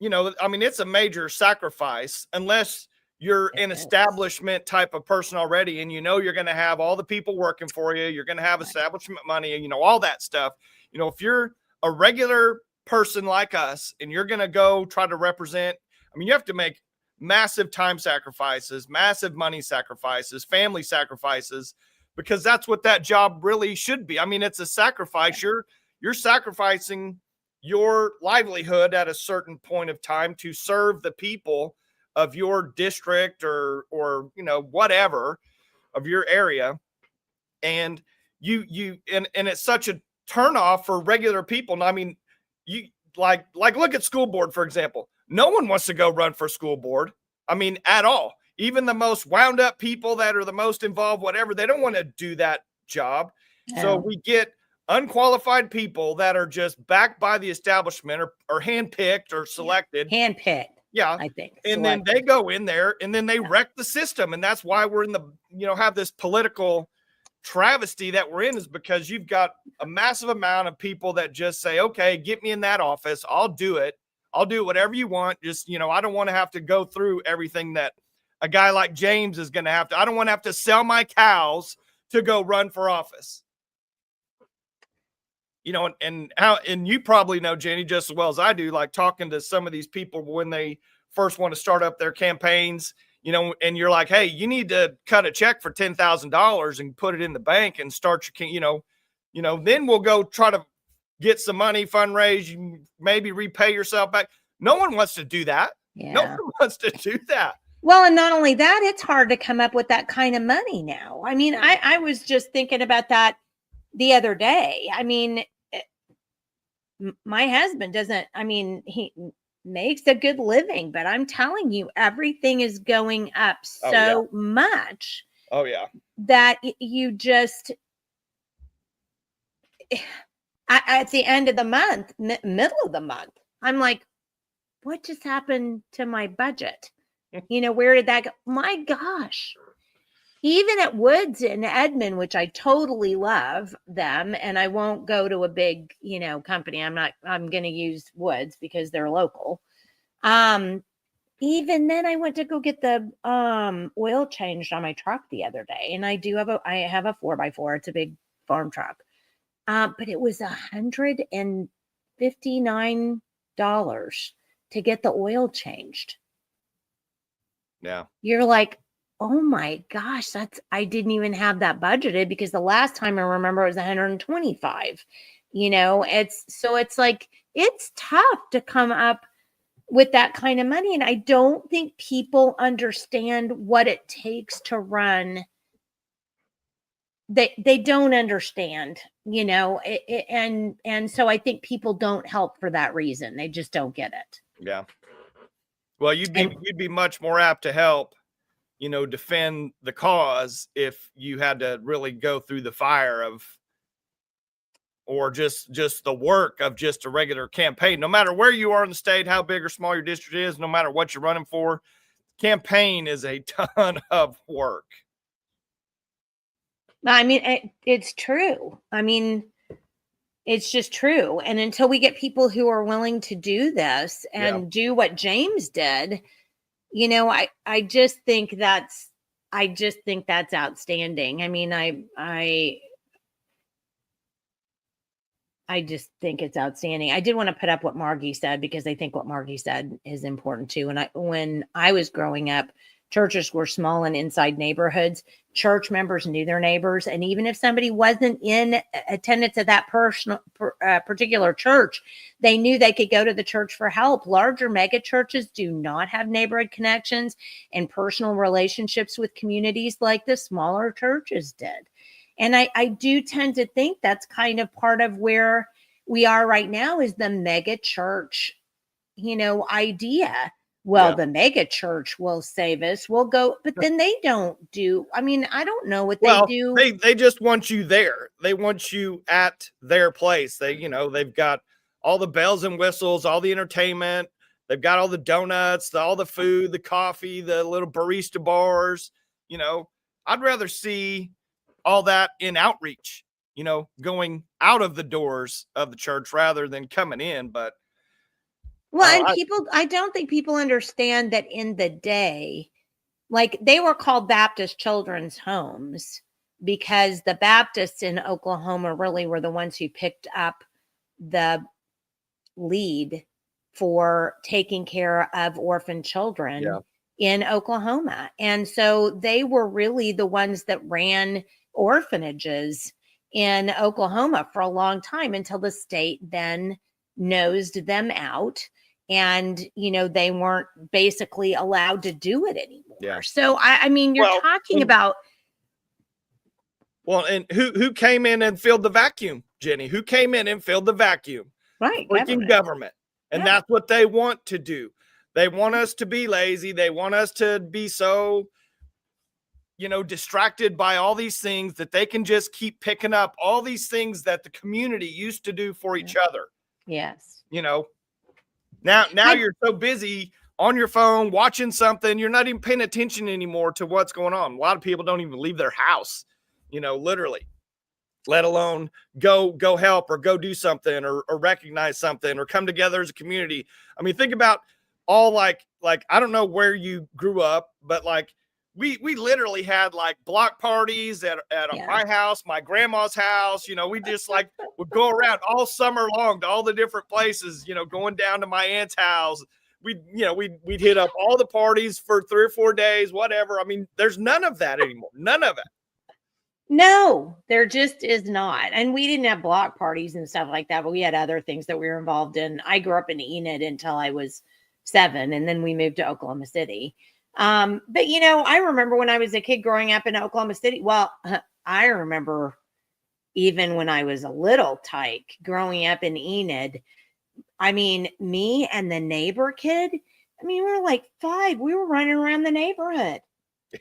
it's a major sacrifice unless you're an establishment type of person already, and you're going to have all the people working for you. You're going to have establishment money, all that stuff. If you're a regular person like us and you're going to go try to represent, you have to make massive time sacrifices, massive money sacrifices, family sacrifices, because that's what that job really should be. It's a sacrifice. You're sacrificing your livelihood at a certain point of time to serve the people of your district or whatever of your area. And and it's such a turnoff for regular people. And you like look at school board, for example. No one wants to go run for school board. At all. even the most wound up people that are the most involved, whatever, they don't want to do that job. So we get unqualified people that are just backed by the establishment or handpicked or selected.
Handpicked.
Yeah.
I think.
And then they go in there and then they wreck the system. And that's why we're in the, have this political travesty that we're in, is because you've got a massive amount of people that just say, okay, get me in that office. I'll do it. I'll do whatever you want. Just, I don't want to have to go through everything that a guy like James is going to have to. I don't want to have to sell my cows to go run for office. And you probably know, Jenny, just as well as I do, like talking to some of these people when they first want to start up their campaigns, and you're like, hey, you need to cut a check for $10,000 and put it in the bank and start your, then we'll go try to get some money, fundraise, you maybe repay yourself back. No one wants to do that.
Yeah.
No one wants to do that.
Well, and not only that, it's hard to come up with that kind of money now. I mean, I was just thinking about that the other day. I mean, my husband doesn't, he makes a good living, but I'm telling you, everything is going up so much.
Oh, yeah.
That you just, at the end of the month, middle of the month, I'm like, what just happened to my budget? Where did that go? My gosh. Even at Woods in Edmond, which I totally love them, and I won't go to a big, company. I'm going to use Woods because they're local. Even then I went to go get the oil changed on my truck the other day. And I have a 4x4. It's a big farm truck. But it was $159 to get the oil changed.
Yeah. You're
like, oh my gosh, I didn't even have that budgeted, because the last time I remember it was 125. It's like, it's tough to come up with that kind of money. And I don't think people understand what it takes to run. They don't understand, and so I think people don't help for that reason. They just don't get it.
Yeah. Well, you'd be much more apt to help, defend the cause if you had to really go through the fire or just the work of just a regular campaign. No matter where you are in the state, how big or small your district is, no matter what you're running for, campaign is a ton of work.
It's true. It's just true. And until we get people who are willing to do this and do what James did, I just think that's outstanding. I just think it's outstanding. I did want to put up what Margie said, because I think what Margie said is important too. And when I was growing up, churches were small and inside neighborhoods. Church members knew their neighbors. And even if somebody wasn't in attendance at that particular church, they knew they could go to the church for help. Larger mega churches do not have neighborhood connections and personal relationships with communities like the smaller churches did. And I do tend to think that's kind of part of where we are right now, is the mega church, idea. Well, the mega church will save us. We'll go, but then they don't do. I don't know what they do.
They just want you there. They want you at their place. They've got all the bells and whistles, all the entertainment. They've got all the donuts, all the food, the coffee, the little barista bars. I'd rather see all that in outreach, going out of the doors of the church rather than coming in. But
I don't think people understand that in the day, like, they were called Baptist Children's Homes because the Baptists in Oklahoma really were the ones who picked up the lead for taking care of orphan children in Oklahoma. And so they were really the ones that ran orphanages in Oklahoma for a long time, until the state then nosed them out. And, they weren't basically allowed to do it anymore. Yeah. So, you're talking about.
Well, and who came in and filled the vacuum, Jenny? Who came in and filled the vacuum?
Right.
Freaking government. And that's what they want to do. They want us to be lazy. They want us to be so, distracted by all these things that they can just keep picking up all these things that the community used to do for each other.
Yes.
Now you're so busy on your phone watching something, you're not even paying attention anymore to what's going on. A lot of people don't even leave their house, literally, let alone go help or go do something or recognize something or come together as a community. I mean, think about all like I don't know where you grew up, but like we literally had like block parties at my house, my grandma's house. We just like would go around all summer long to all the different places, going down to my aunt's house. We'd hit up all the parties for 3 or 4 days, whatever. I mean, there's none of that anymore. None of it.
No, there just is not. And we didn't have block parties and stuff like that, but we had other things that we were involved in. I grew up in Enid until I was 7, and then we moved to Oklahoma City. But I remember when I was a kid growing up in Oklahoma City. Well, I remember even when I was a little tyke growing up in Enid. I mean, me and the neighbor kid, we were like 5. We were running around the neighborhood.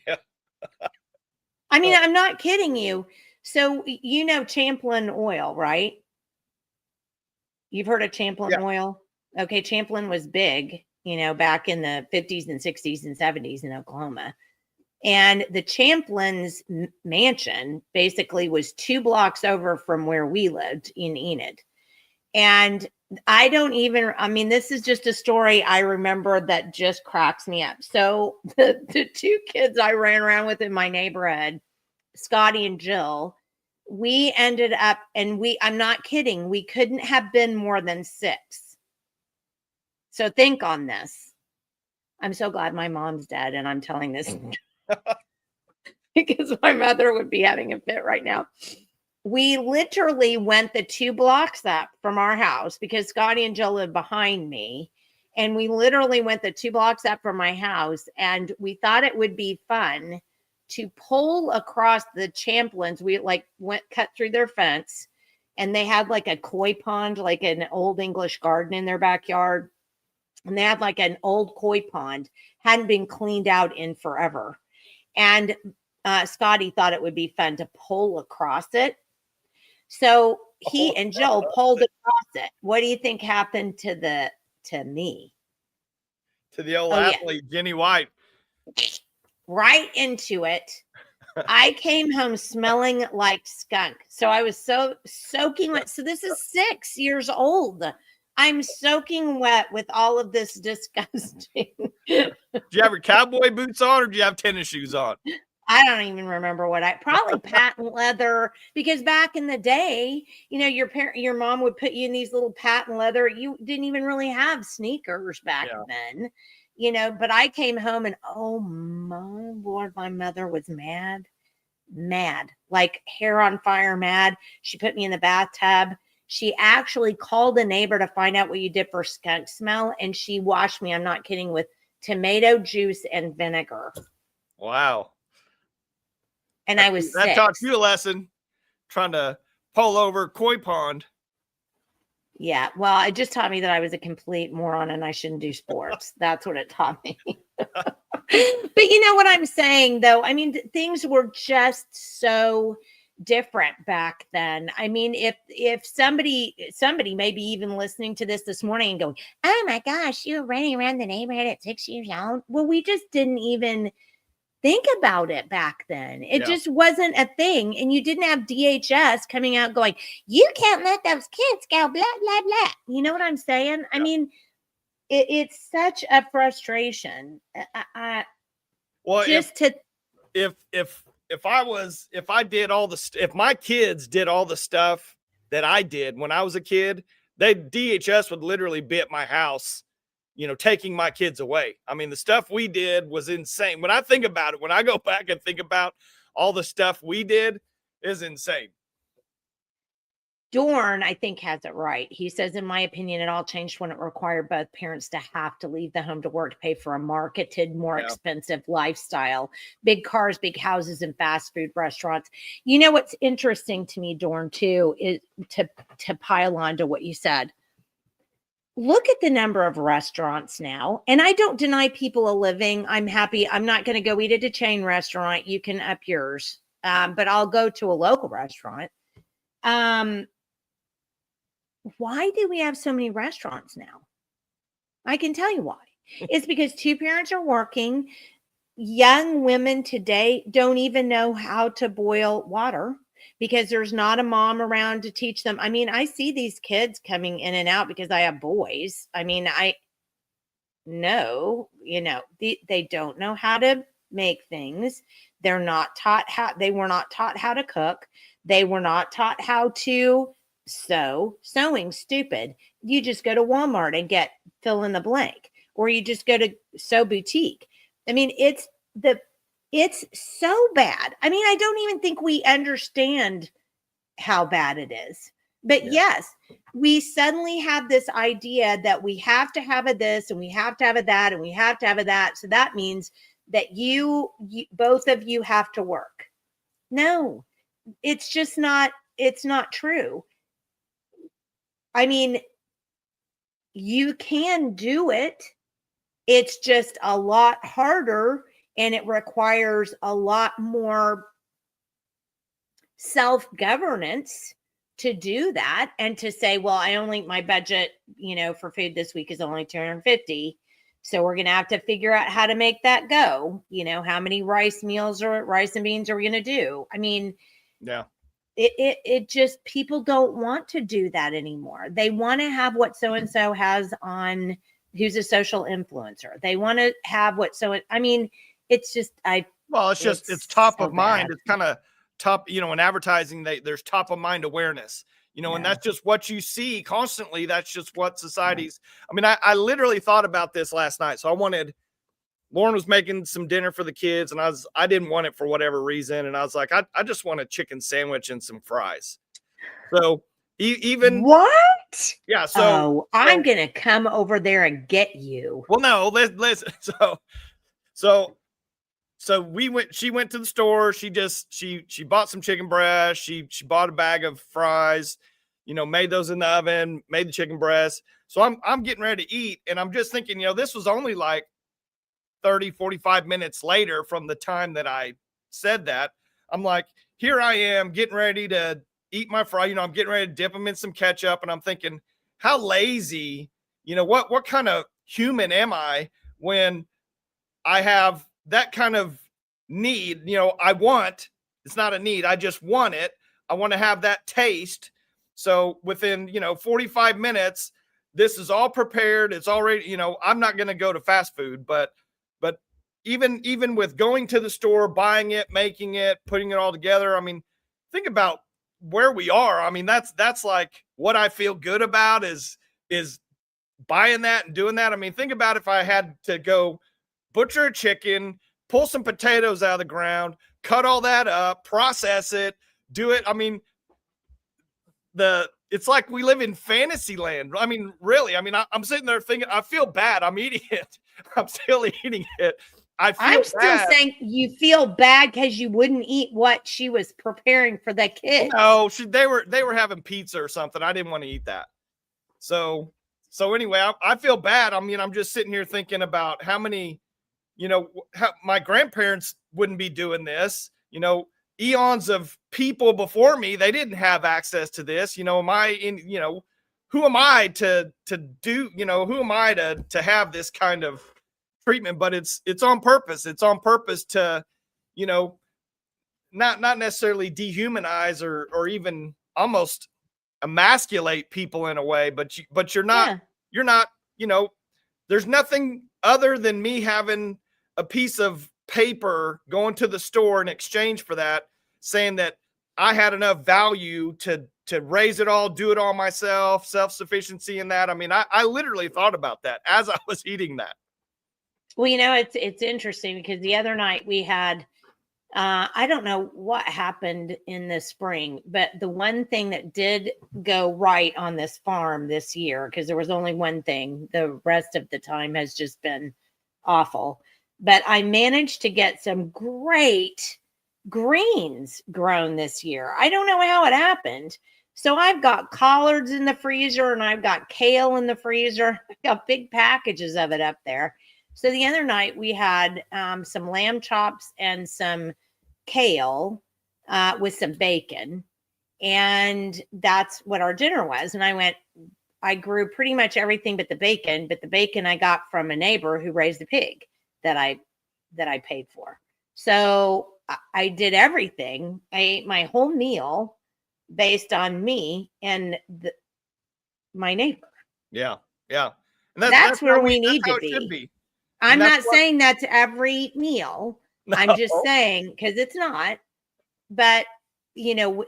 Yeah.
I'm not kidding you. So, Champlin oil, right? You've heard of Champlin oil? Okay. Champlin was big, back in the 50s and 60s and 70s in Oklahoma. And the Champlin's mansion basically was 2 blocks over from where we lived in Enid. And this is just a story I remember that just cracks me up. So the 2 kids I ran around with in my neighborhood, Scotty and Jill, we ended up, and I'm not kidding, we couldn't have been more than 6. So think on this. I'm so glad my mom's dead and I'm telling this because my mother would be having a fit right now. We literally went the 2 blocks up from our house because Scotty and Jill lived behind me. And we literally went the 2 blocks up from my house, and we thought it would be fun to pull across the Champlins. We cut through their fence, and they had like a koi pond, like an old English garden in their backyard. And they had like an old koi pond, hadn't been cleaned out in forever. And Scotty thought it would be fun to pull across it. So he and Jill pulled across it. What do you think happened to me?
To the old athlete, yeah. Jenny White.
Right into it. I came home smelling like skunk. So I was so soaking wet. So this is 6 years old. I'm soaking wet with all of this disgusting.
Do you have your cowboy boots on, or do you have tennis shoes on?
I don't even remember probably patent leather, because back in the day, your mom would put you in these little patent leather. You didn't even really have sneakers back then, but I came home and, oh my Lord, my mother was mad, like hair on fire, mad. She put me in the bathtub. She actually called a neighbor to find out what you did for skunk smell. And she washed me, I'm not kidding, with tomato juice and vinegar.
Wow.
And I was 6.
That taught you a lesson, trying to pull over koi pond.
Yeah. Well, it just taught me that I was a complete moron and I shouldn't do sports. That's what it taught me. But you know what I'm saying, though? Things were just so different back then. If somebody maybe even listening to this morning and going, oh my gosh, you were running around the neighborhood at 6 years old. Well, we just didn't even think about it back then. It just wasn't a thing. And you didn't have DHS coming out going, you can't let those kids go, blah, blah, blah. You know what I'm saying? Yeah. It's such a frustration.
If my kids did all the stuff that I did when I was a kid, DHS would literally be at my house, taking my kids away. The stuff we did was insane. When I think about it, when I go back and think about all the stuff we did, is insane.
Dorn, I think, has it right. He says, in my opinion, it all changed when it required both parents to have to leave the home to work to pay for a marketed, more expensive lifestyle, big cars, big houses, and fast food restaurants. What's interesting to me, Dorn, too, is to pile on to what you said. look at the number of restaurants now. And I don't deny people a living. I'm happy. I'm not going to go eat at a chain restaurant. You can up yours. But I'll go to a local restaurant. Why do we have so many restaurants now? I can tell you why. It's because two parents are working. Young women today don't even know how to boil water because there's not a mom around to teach them. I mean, I see these kids coming in and out because I have boys. I mean, I know, they don't know how to make things. They were not taught how to cook. They were not taught how to sew. Sewing, stupid. You just go to Walmart and get fill in the blank, or you just go to Sew Boutique. I mean, it's so bad. I mean, I don't even think we understand how bad it is. But yes, we suddenly have this idea that we have to have a this and we have to have a that and we have to have a that. So that means that you both of you have to work. No, it's just not, it's not true. I mean, you can do it. It's just a lot harder and it requires a lot more self-governance to do that and to say, well, my budget, for food this week is only $250. So we're going to have to figure out how to make that go. How many rice and beans are we going to do? I mean,
yeah,
it just, people don't want to do that anymore. They want to have what so-and-so has on, who's a social influencer. They want to have I mean, it's just,
it's top
so
of mind.
bad.
It's kind of top, in advertising, there's top of mind awareness, and that's just what you see constantly. That's just what society's, I mean, I literally thought about this last night. So Lauren was making some dinner for the kids and I didn't want it for whatever reason. And I was like, I just want a chicken sandwich and some fries. So even
what?
Yeah. So
I'm going to come over there and get you.
Well, no, listen. So she went to the store. She bought some chicken breast. She bought a bag of fries, made those in the oven, made the chicken breast. So I'm getting ready to eat. And I'm just thinking, this was only like 30, 45 minutes later from the time that I said that. I'm like, here I am getting ready to eat my fry. I'm getting ready to dip them in some ketchup. And I'm thinking, how lazy, what kind of human am I when I have that kind of need? It's not a need. I just want it. I want to have that taste. So within, 45 minutes, this is all prepared. It's already, I'm not going to go to fast food, but even with going to the store, buying it, making it, putting it all together, I mean, think about where we are. I mean, that's like what I feel good about is buying that and doing that. I mean, think about if I had to go butcher a chicken, pull some potatoes out of the ground, cut all that up, process it, do it. I mean, it's like we live in fantasy land. I mean, really, I'm sitting there thinking, I feel bad. I'm eating it. I'm still eating it. I'm
still saying you feel bad because you wouldn't eat what she was preparing for the kids.
No, they were having pizza or something. I didn't want to eat that. So anyway, I feel bad. I mean, I'm just sitting here thinking about how many, how my grandparents wouldn't be doing this. Eons of people before me, they didn't have access to this. Who am I to do? Who am I to have this kind of treatment? But it's on purpose. It's on purpose to, not necessarily dehumanize or even almost emasculate people in a way, but you're not, there's nothing other than me having a piece of paper going to the store in exchange for that, saying that I had enough value to raise it all, do it all myself, self-sufficiency in that. I mean, I literally thought about that as I was eating that.
Well, it's interesting because the other night we had, I don't know what happened in the spring, but the one thing that did go right on this farm this year, because there was only one thing, the rest of the time has just been awful. But I managed to get some great greens grown this year. I don't know how it happened, So I've got collards in the freezer and I've got kale in the freezer. I've got big packages of it up there. So the other night we had some lamb chops and some kale with some bacon. And that's what our dinner was. And I grew pretty much everything but the bacon I got from a neighbor who raised a pig that I paid for. So I did everything. I ate my whole meal based on me and my neighbor.
Yeah. Yeah. And
That's where
how
we need
that's how
to
it should
be.
be.
I'm
And that's
not saying that's every meal. I'm just
No.
saying, because it's not, but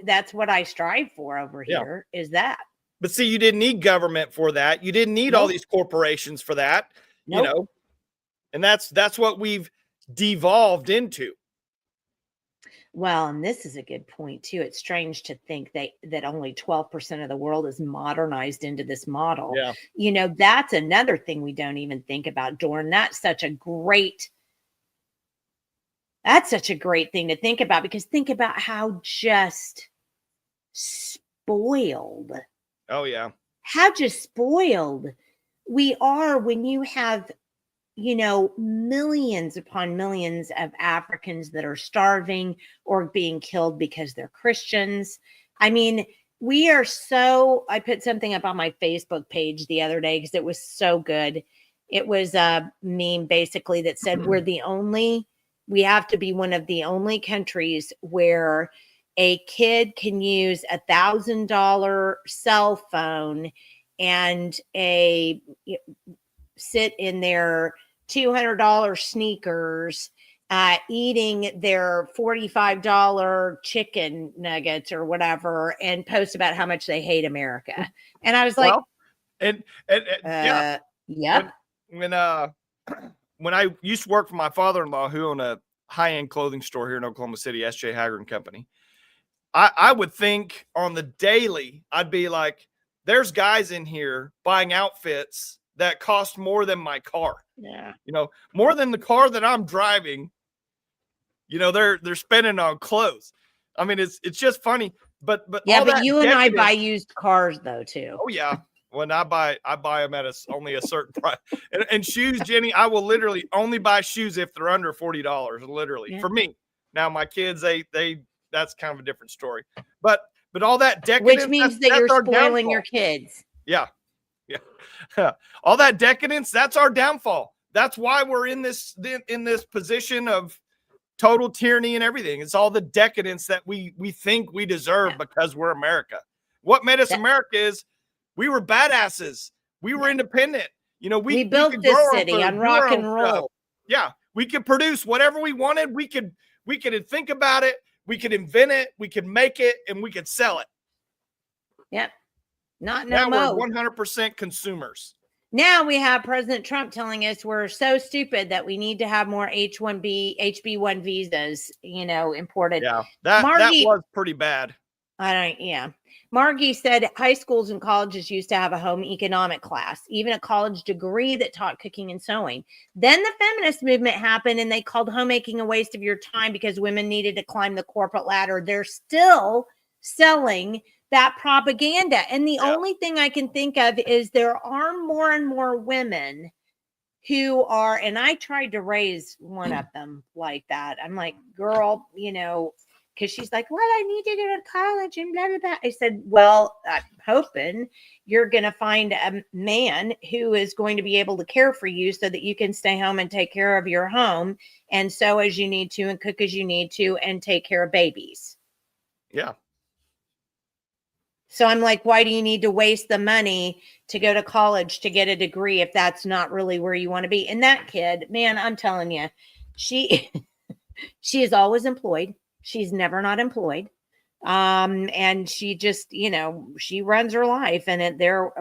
that's what I strive for over
Yeah.
here is that.
But see, you didn't need government for that. You didn't need all
Nope.
these corporations for that,
Nope.
and that's what we've devolved into.
Well, and this is a good point too. It's strange to think that only 12% of the world is modernized into this model.
Yeah.
That's another thing we don't even think about, Dorn. That's such a great thing to think about, because think about how just spoiled.
Oh yeah.
How just spoiled we are when you have millions upon millions of Africans that are starving or being killed because they're Christians. I mean, I put something up on my Facebook page the other day because it was so good. It was a meme basically that said we have to be one of the only countries where a kid can use $1,000 cell phone and sit in their $200 sneakers, eating their $45 chicken nuggets or whatever, and post about how much they hate America. And I was like,
and yeah.
Yep.
When I used to work for my father-in-law, who owned a high-end clothing store here in Oklahoma City, S.J. Hager and Company, I would think on the daily, I'd be like, there's guys in here buying outfits that cost more than my car.
Yeah.
More than the car that I'm driving. They're spending on clothes. I mean, it's just funny. But
yeah,
all
but
that
you and I buy used cars though too.
Oh yeah. When I buy them at only a certain price. And shoes, Jenny, I will literally only buy shoes if they're under $40, literally, for me. Now my kids, they that's kind of a different story. But all that decadence,
which means that you're spoiling your kids.
Yeah. Yeah. All that decadence, that's our downfall. That's why we're in this position of total tyranny and everything. It's all the decadence that we think we deserve because we're America. What made us America is we were badasses. We were independent. We
built this city on rock and roll.
Stuff. Yeah. We could produce whatever we wanted. We could think about it. We could invent it. We could make it, and we could sell it.
Yep. Now
we're 100% consumers.
Now we have President Trump telling us we're so stupid that we need to have more HB1 visas, imported.
Yeah, that was pretty bad.
Margie said high schools and colleges used to have a home economic class, even a college degree that taught cooking and sewing. Then the feminist movement happened and they called homemaking a waste of your time because women needed to climb the corporate ladder. They're still selling that propaganda. And the only thing I can think of is there are more and more women who are, and I tried to raise one of them like that. I'm like, girl, because she's like, well, I need to go to college and blah, blah, blah. I said, well, I'm hoping you're going to find a man who is going to be able to care for you so that you can stay home and take care of your home and sew as you need to and cook as you need to and take care of babies.
Yeah.
So I'm like, why do you need to waste the money to go to college to get a degree if that's not really where you want to be? And that kid, man, I'm telling you, she is always employed. She's never not employed. And she just, she runs her life and they're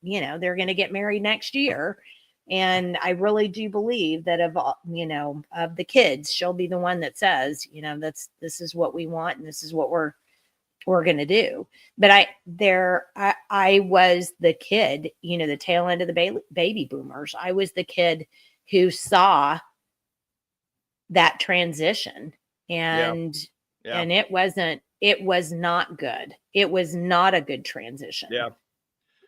going to get married next year. And I really do believe that of the kids, she'll be the one that says, this is what we want and this is what we're going to do. But I was the kid, the tail end of the baby boomers. I was the kid who saw that transition and it wasn't it was not good. It was not a good transition.
Yeah.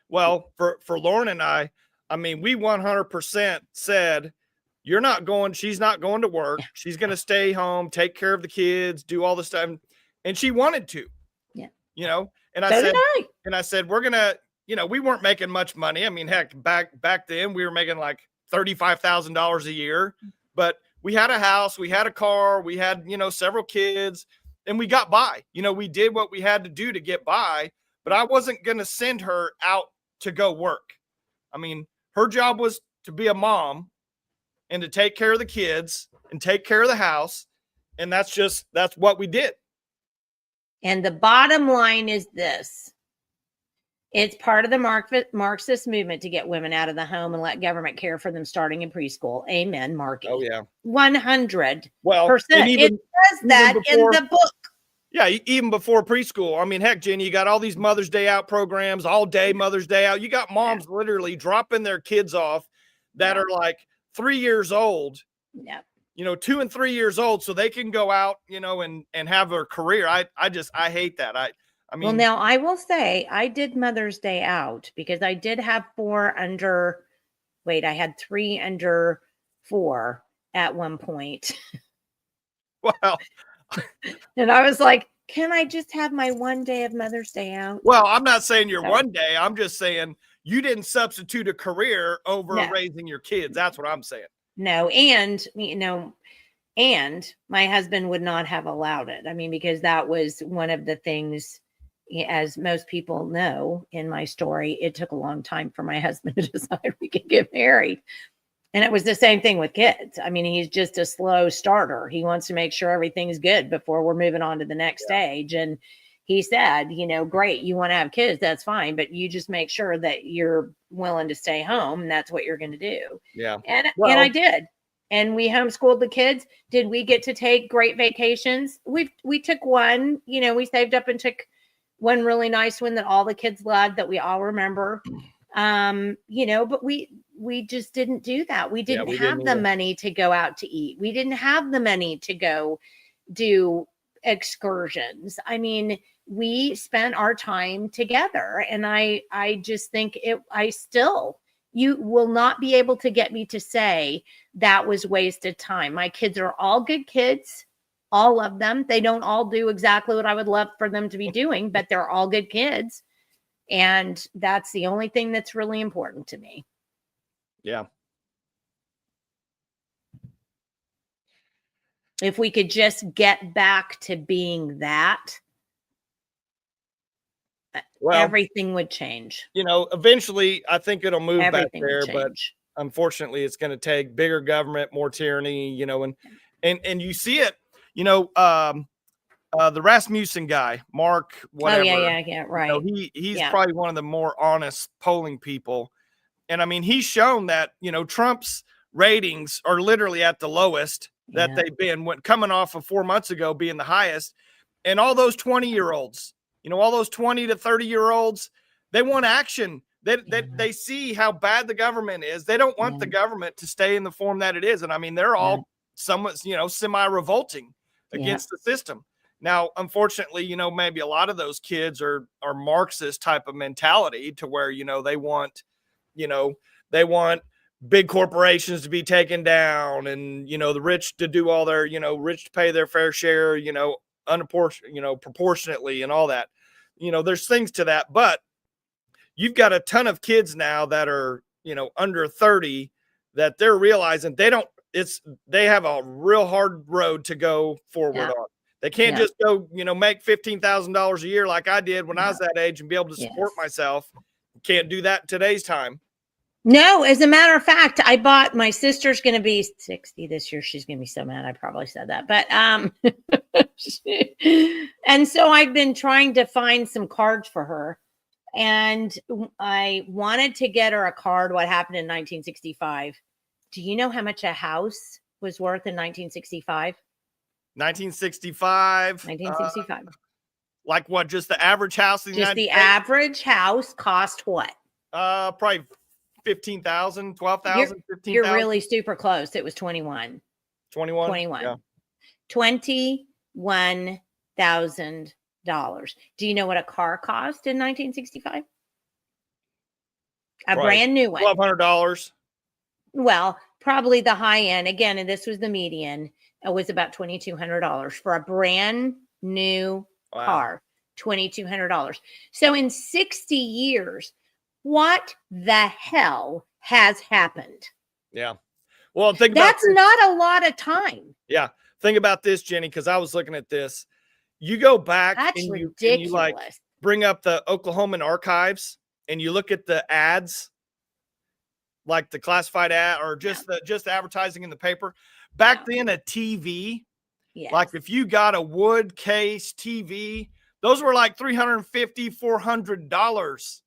Well, for Lauren and I mean, we 100% said, she's not going to work. She's going to stay home, take care of the kids, do all the stuff. And she wanted to,
Yeah.
you know, and
So did I.
I said, we're going to, you know, we weren't making much money. I mean, heck, back then we were making like $35,000 a year, but we had a house, we had a car, we had, you know, several kids, and we got by. You know, we did what we had to do to get by, but I wasn't going to send her out to go work. I mean, her job was to be a mom and to take care of the kids and take care of the house. And that's what we did.
And the bottom line is this. It's part of the Marxist movement to get women out of the home and let government care for them starting in preschool. Amen, Marky.
Oh, yeah.
100%.
Well,
it says that in the book.
Yeah, even before preschool. I mean, heck, Jenny, you got all these Mother's Day out programs, all day Mother's Day out. You got moms literally dropping their kids off that are like 3 years old.
Yeah.
You know, 2 and 3 years old, so they can go out, you know, and have a career. I hate that. I mean,
well, now I will say I did Mother's Day out because I did have I had 3 under 4 at one point.
Well,
and I was like, can I just have my one day of Mother's Day out?
Well, I'm not saying one day. I'm just saying you didn't substitute a career over raising your kids. That's what I'm saying.
No. And, you know, and my husband would not have allowed it. I mean, because that was one of the things, as most people know in my story, it took a long time for my husband to decide we could get married. And it was the same thing with kids. I mean, he's just a slow starter. He wants to make sure everything's good before we're moving on to the next stage. And he said, you know, great, you want to have kids, that's fine, but you just make sure that you're willing to stay home. And that's what you're going to do.
Yeah.
And I did. And we homeschooled the kids. Did we get to take great vacations? We took one, you know, we saved up and took one really nice one that all the kids loved that we all remember. You know, but we just didn't do that. We didn't have the money to go out to eat. We didn't have the money to go do excursions. I mean, we spent our time together, and I just think you will not be able to get me to say that was wasted time. My kids are all good kids, all of them. They don't all do exactly what I would love for them to be doing, but they're all good kids. And that's the only thing that's really important to me.
Yeah.
If we could just get back to being that, everything would change.
You know, eventually I think it'll move
Everything
back there,
would
but
change.
unfortunately it's going to take bigger government, more tyranny, you know, and you see it, you know, the Rasmussen guy, Mark, whatever.
Oh, yeah, right.
You know, he's probably one of the more honest polling people. And I mean, he's shown that, you know, Trump's ratings are literally at the lowest that they've been, coming off of 4 months ago being the highest. And all those 20-year-olds, you know, all those 20 to 30-year-olds, they want action. They see how bad the government is. They don't want the government to stay in the form that it is. And I mean, they're all somewhat, you know, semi-revolting against the system. Now, unfortunately, you know, maybe a lot of those kids are Marxist type of mentality to where, you know, they want big corporations to be taken down, and, you know, the rich to do all their, you know, rich to pay their fair share, you know, proportionately and all that. You know, there's things to that, but you've got a ton of kids now that are, you know, under 30 that they're realizing they have a real hard road to go forward on. They can't just go, you know, make $15,000 a year like I did when I was that age and be able to support myself. Can't do that in today's time.
No, as a matter of fact, my sister's going to be 60 this year. She's going to be so mad. I probably said that, but, and so I've been trying to find some cards for her, and I wanted to get her a card. What happened in 1965? Do you know how much a house was worth in 1965?
1965. Like what? Just the average house in the United States?
Average house cost what?
Probably 15,000, 12,000, 15,000.
You're really super close. It was 21.
21. Yeah.
$21,000 Do you know what a car cost in 1965? A
Probably
brand new one.
$1,200.
Well, probably the high end. Again, and this was the median. It was about $2,200 for a brand new
Wow.
car. $2,200. So in 60 years, what the hell has happened?
Yeah. Well, think about
That's
this.
not a lot of time.
Yeah. Think about this, Jenny, because I was looking at this. You go back
That's
and
ridiculous.
you like bring up the Oklahoman archives and you look at the ads, like the classified ad or just just advertising in the paper. Back then, a TV, like if you got a wood case TV, those were like $350, $400.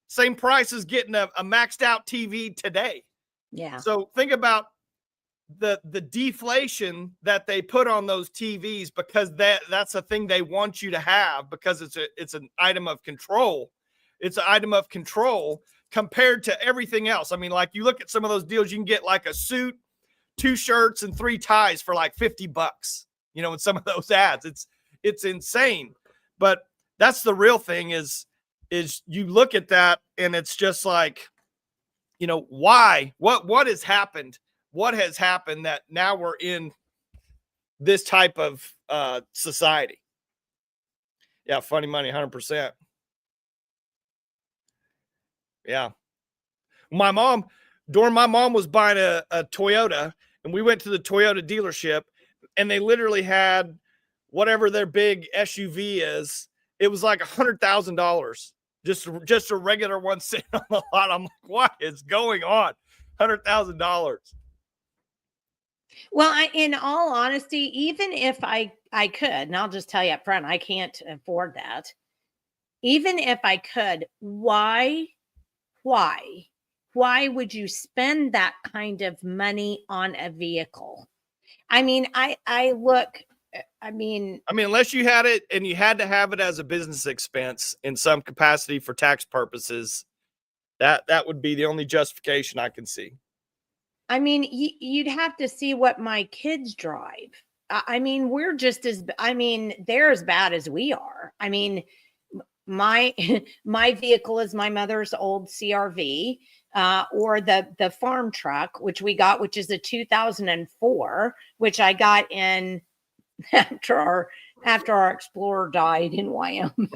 Same price as getting a maxed out TV today.
Yeah.
So think about the deflation that they put on those TVs, because that's a thing they want you to have, because it's an item of control. It's an item of control compared to everything else. I mean, like you look at some of those deals, you can get like a suit, 2 shirts, and 3 ties for like $50, you know, in some of those ads. It's insane. But that's the real thing is you look at that and it's just like, you know, why? What has happened? What has happened that now we're in this type of society? Yeah, funny money, 100%. Yeah. My mom was buying a Toyota, and we went to the Toyota dealership, and they literally had whatever their big SUV is. It was like $100,000. Just a regular one sitting on the lot. I'm like, what is going on? $100,000.
Well, in all honesty, even if I could, and I'll just tell you up front, I can't afford that. Even if I could, why would you spend that kind of money on a vehicle? I mean, I mean,
unless you had it and you had to have it as a business expense in some capacity for tax purposes, that would be the only justification I can see.
I mean, you'd have to see what my kids drive. I mean, we're just they're as bad as we are. I mean, my vehicle is my mother's old CRV, or the farm truck, which we got, which is a 2004, which I got in after our Explorer died in Wyoming.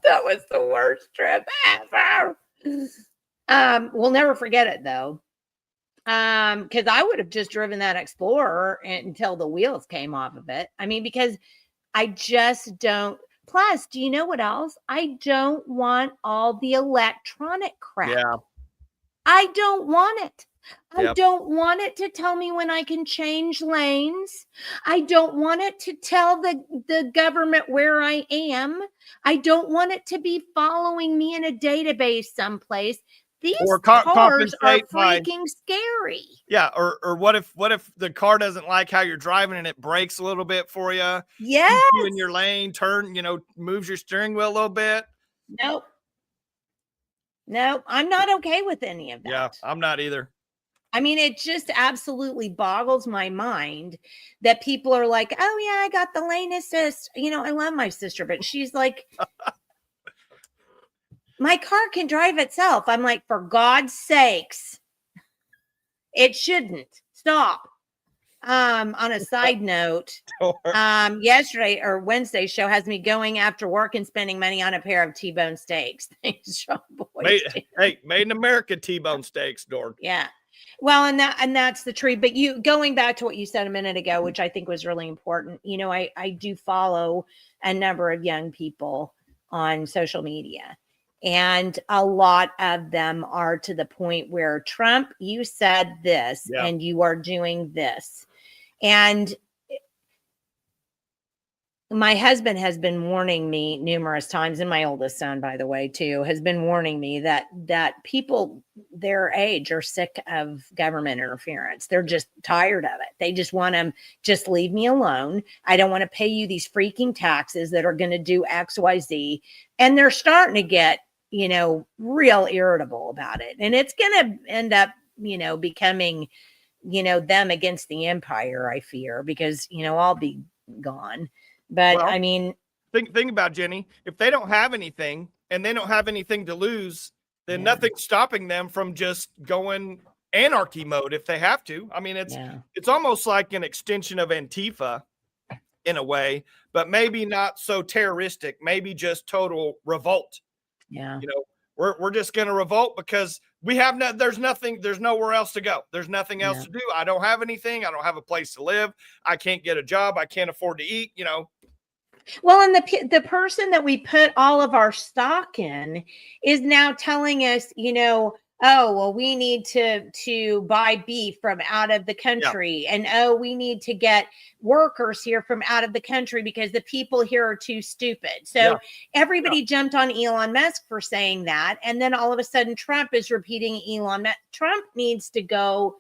That was the worst trip ever. We'll never forget it though. Because I would have just driven that Explorer until the wheels came off of it. I mean, because I just don't. Plus, do you know what else? I don't want all the electronic crap.
Yeah.
I don't want it. I
Yep.
don't want it to tell me when I can change lanes. I don't want it to tell the government where I am. I don't want it to be following me in a database someplace. These cars are freaking scary.
Yeah, or what if the car doesn't like how you're driving and it brakes a little bit for you?
Yes.
Keeps you in your lane, moves your steering wheel a little bit.
Nope, I'm not okay with any of that.
Yeah, I'm not either.
I mean, it just absolutely boggles my mind that people are like, oh yeah, I got the lane assist. You know, I love my sister, but she's like, my car can drive itself. I'm like, for God's sakes, it shouldn't. Stop. On a side note, yesterday or Wednesday's show has me going after work and spending money on a pair of T-bone steaks. Thanks, Sean Boyd.
Made in America T-bone steaks, Dorn.
Yeah. Well, and that's the truth. But going back to what you said a minute ago, which I think was really important, you know, I do follow a number of young people on social media, and a lot of them are to the point where, Trump, you said this, and you are doing this. And my husband has been warning me numerous times, and my oldest son, by the way, too, has been warning me that people their age are sick of government interference. They're just tired of it. They just want to just leave me alone. I don't want to pay you these freaking taxes that are going to do X, Y, Z. And they're starting to get, you know, real irritable about it. And it's going to end up, you know, becoming, you know, them against the empire, I fear, because, you know, I'll be gone. But
Well,
I mean,
think about Jenny. If they don't have anything and they don't have anything to lose, then
Yeah.
nothing's stopping them from just going anarchy mode if they have to. I mean, it's almost like an extension of Antifa in a way, but maybe not so terroristic, maybe just total revolt.
Yeah.
You know, we're just going to revolt because we have there's nowhere else to go. There's nothing else to do. I don't have anything. I don't have a place to live. I can't get a job. I can't afford to eat, you know.
Well, and the person that we put all of our stock in is now telling us, you know, oh, well, we need to buy beef from out of the country. And oh, we need to get workers here from out of the country because the people here are too stupid. So everybody jumped on Elon Musk for saying that. And then all of a sudden Trump is repeating Elon Musk. Trump needs to go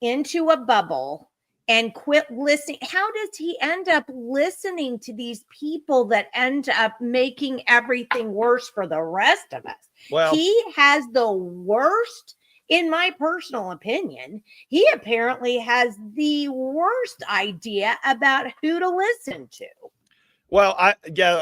into a bubble and quit listening. How does he end up listening to these people that end up making everything worse for the rest of us? Well, he has the worst, in my personal opinion. He apparently has the worst idea about who to listen to.
Well, I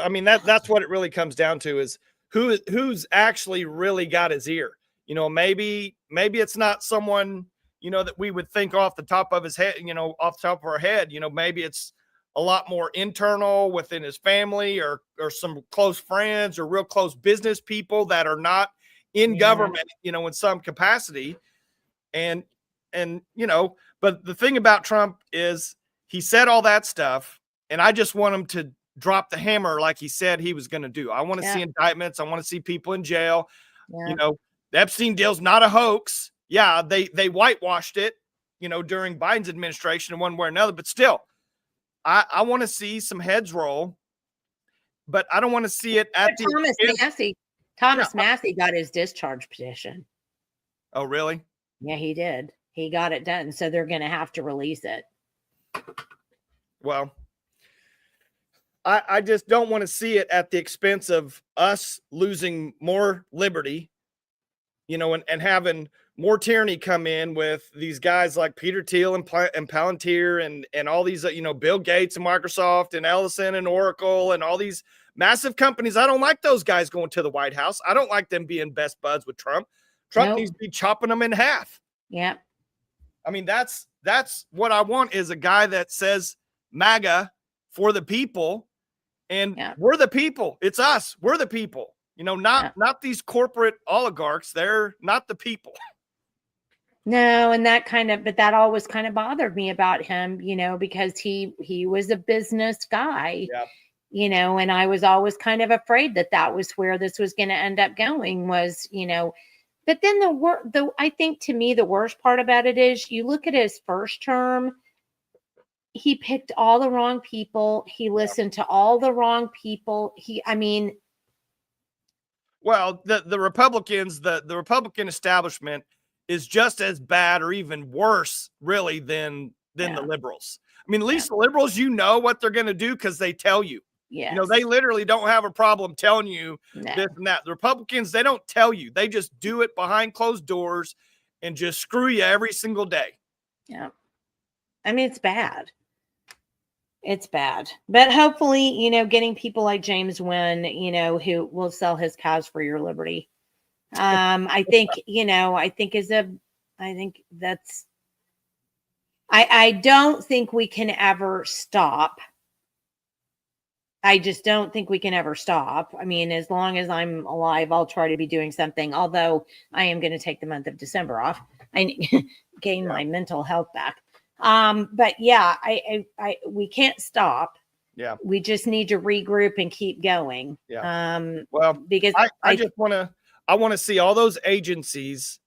mean, that's what it really comes down to is who's actually really got his ear. You know, maybe it's not someone, you know, that we would think off the top of his head, you know, off the top of our head. You know, maybe it's a lot more internal within his family or some close friends or real close business people that are not in government, you know, in some capacity. And, you know, but the thing about Trump is he said all that stuff, and I just want him to drop the hammer like he said he was going to do. I want to see indictments. I want to see people in jail. You know, the Epstein deal's not a hoax. Yeah, they whitewashed it, you know, during Biden's administration in one way or another. But still, I want to see some heads roll, but I don't want to see it at
Thomas Massey got his discharge petition.
Oh, really?
Yeah, he did. He got it done. So they're going to have to release it.
Well, I just don't want to see it at the expense of us losing more liberty, you know, and having more tyranny come in with these guys like Peter Thiel and Palantir and all these, you know, Bill Gates and Microsoft and Ellison and Oracle and all these massive companies. I don't like those guys going to the White House. I don't like them being best buds with Trump. Trump needs to be chopping them in half.
Yeah.
I mean, that's what I want is a guy that says MAGA for the people, and we're the people. It's us. We're the people. You know, not these corporate oligarchs. They're not the people.
No, and that always kind of bothered me about him, you know, because he was a business guy, you know, and I was always kind of afraid that was where this was going to end up going was, you know, but then I think to me, the worst part about it is you look at his first term, he picked all the wrong people. He listened to all the wrong people.
Well, the Republicans, the Republican establishment is just as bad or even worse, really, than the liberals. I mean, at least the liberals, you know what they're going to do because they tell you.
Yes.
You know, they literally don't have a problem telling you this and that. The Republicans, they don't tell you. They just do it behind closed doors and just screw you every single day.
Yeah. I mean, it's bad. It's bad. But hopefully, you know, getting people like James Winn, you know, who will sell his cows for your liberty. I think, you know, I don't think we can ever stop. I just don't think we can ever stop. I mean, as long as I'm alive, I'll try to be doing something, although I am going to take the month of December off. I gain my mental health back. But yeah, we can't stop.
Yeah.
We just need to regroup and keep going.
Yeah. Well, because I want to see all those agencies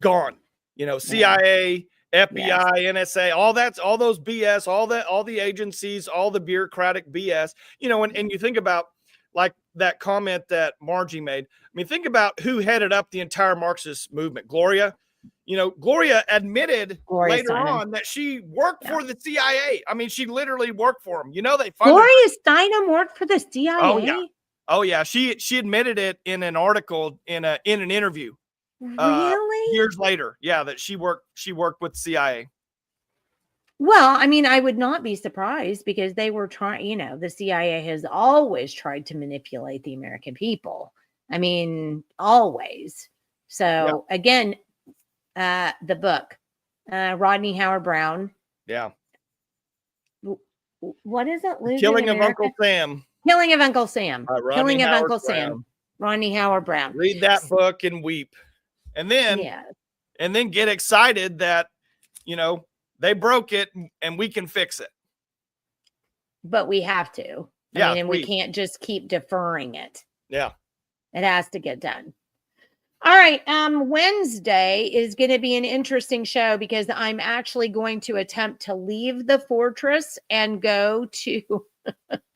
gone, you know, CIA, FBI, NSA, all those BS, all the agencies, all the bureaucratic BS, you know, and you think about like that comment that Margie made. I mean, think about who headed up the entire Marxist movement. Gloria, you know, Gloria admitted later on that she worked for the CIA. I mean, she literally worked for them. You know, they funded
Gloria Steinem worked for the CIA.
Oh yeah. Oh yeah. She admitted it in an article in an interview.
Really?
Years later. Yeah, that she worked with CIA.
Well, I mean, I would not be surprised because they were trying, the CIA has always tried to manipulate the American people. I mean, always.
Yeah.
So again, the book, Rodney Howard Brown.
Yeah.
What is it? Losing
Killing of
America?
Uncle Sam.
Killing of Uncle Sam.
Rodney
Killing of
Howard
Uncle
Brown.
Sam. Rodney Howard Brown.
Read that book and weep. And then,
Yeah.
and then get excited that, they broke it and we can fix it.
But we have to.
Yeah,
and we can't just keep deferring it.
Yeah.
It has to get done. All right. Wednesday is going to be an interesting show because I'm actually going to attempt to leave the fortress and go to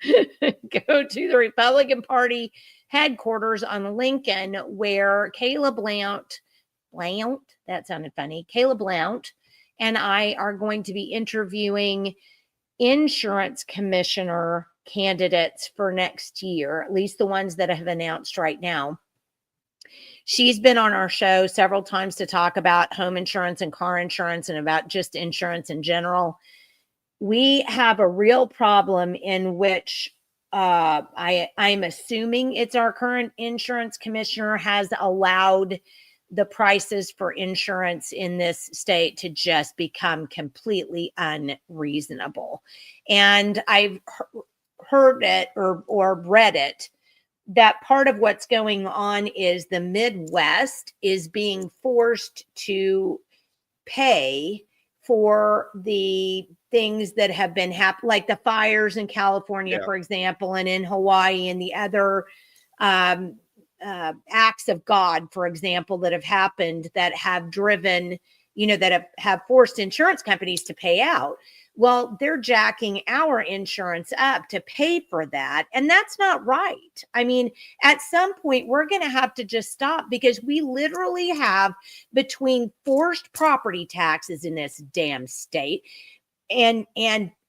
the Republican Party headquarters on Lincoln, where Caleb Blount, that sounded funny. Caleb Blount and I are going to be interviewing insurance commissioner candidates for next year, at least the ones that have announced right now. She's been on our show several times to talk about home insurance and car insurance and about just insurance in general. We have a real problem in which I'm assuming it's our current insurance commissioner has allowed the prices for insurance in this state to just become completely unreasonable. And I've heard it or read it, that part of what's going on is the Midwest is being forced to pay for the things that have been happening, like the fires in California, for example, and in Hawaii, and the other acts of God, for example, that have happened that have driven, that have forced insurance companies to pay out. Well, they're jacking our insurance up to pay for that. And that's not right. I mean, at some point, we're going to have to just stop because we literally have between forced property taxes in this damn state and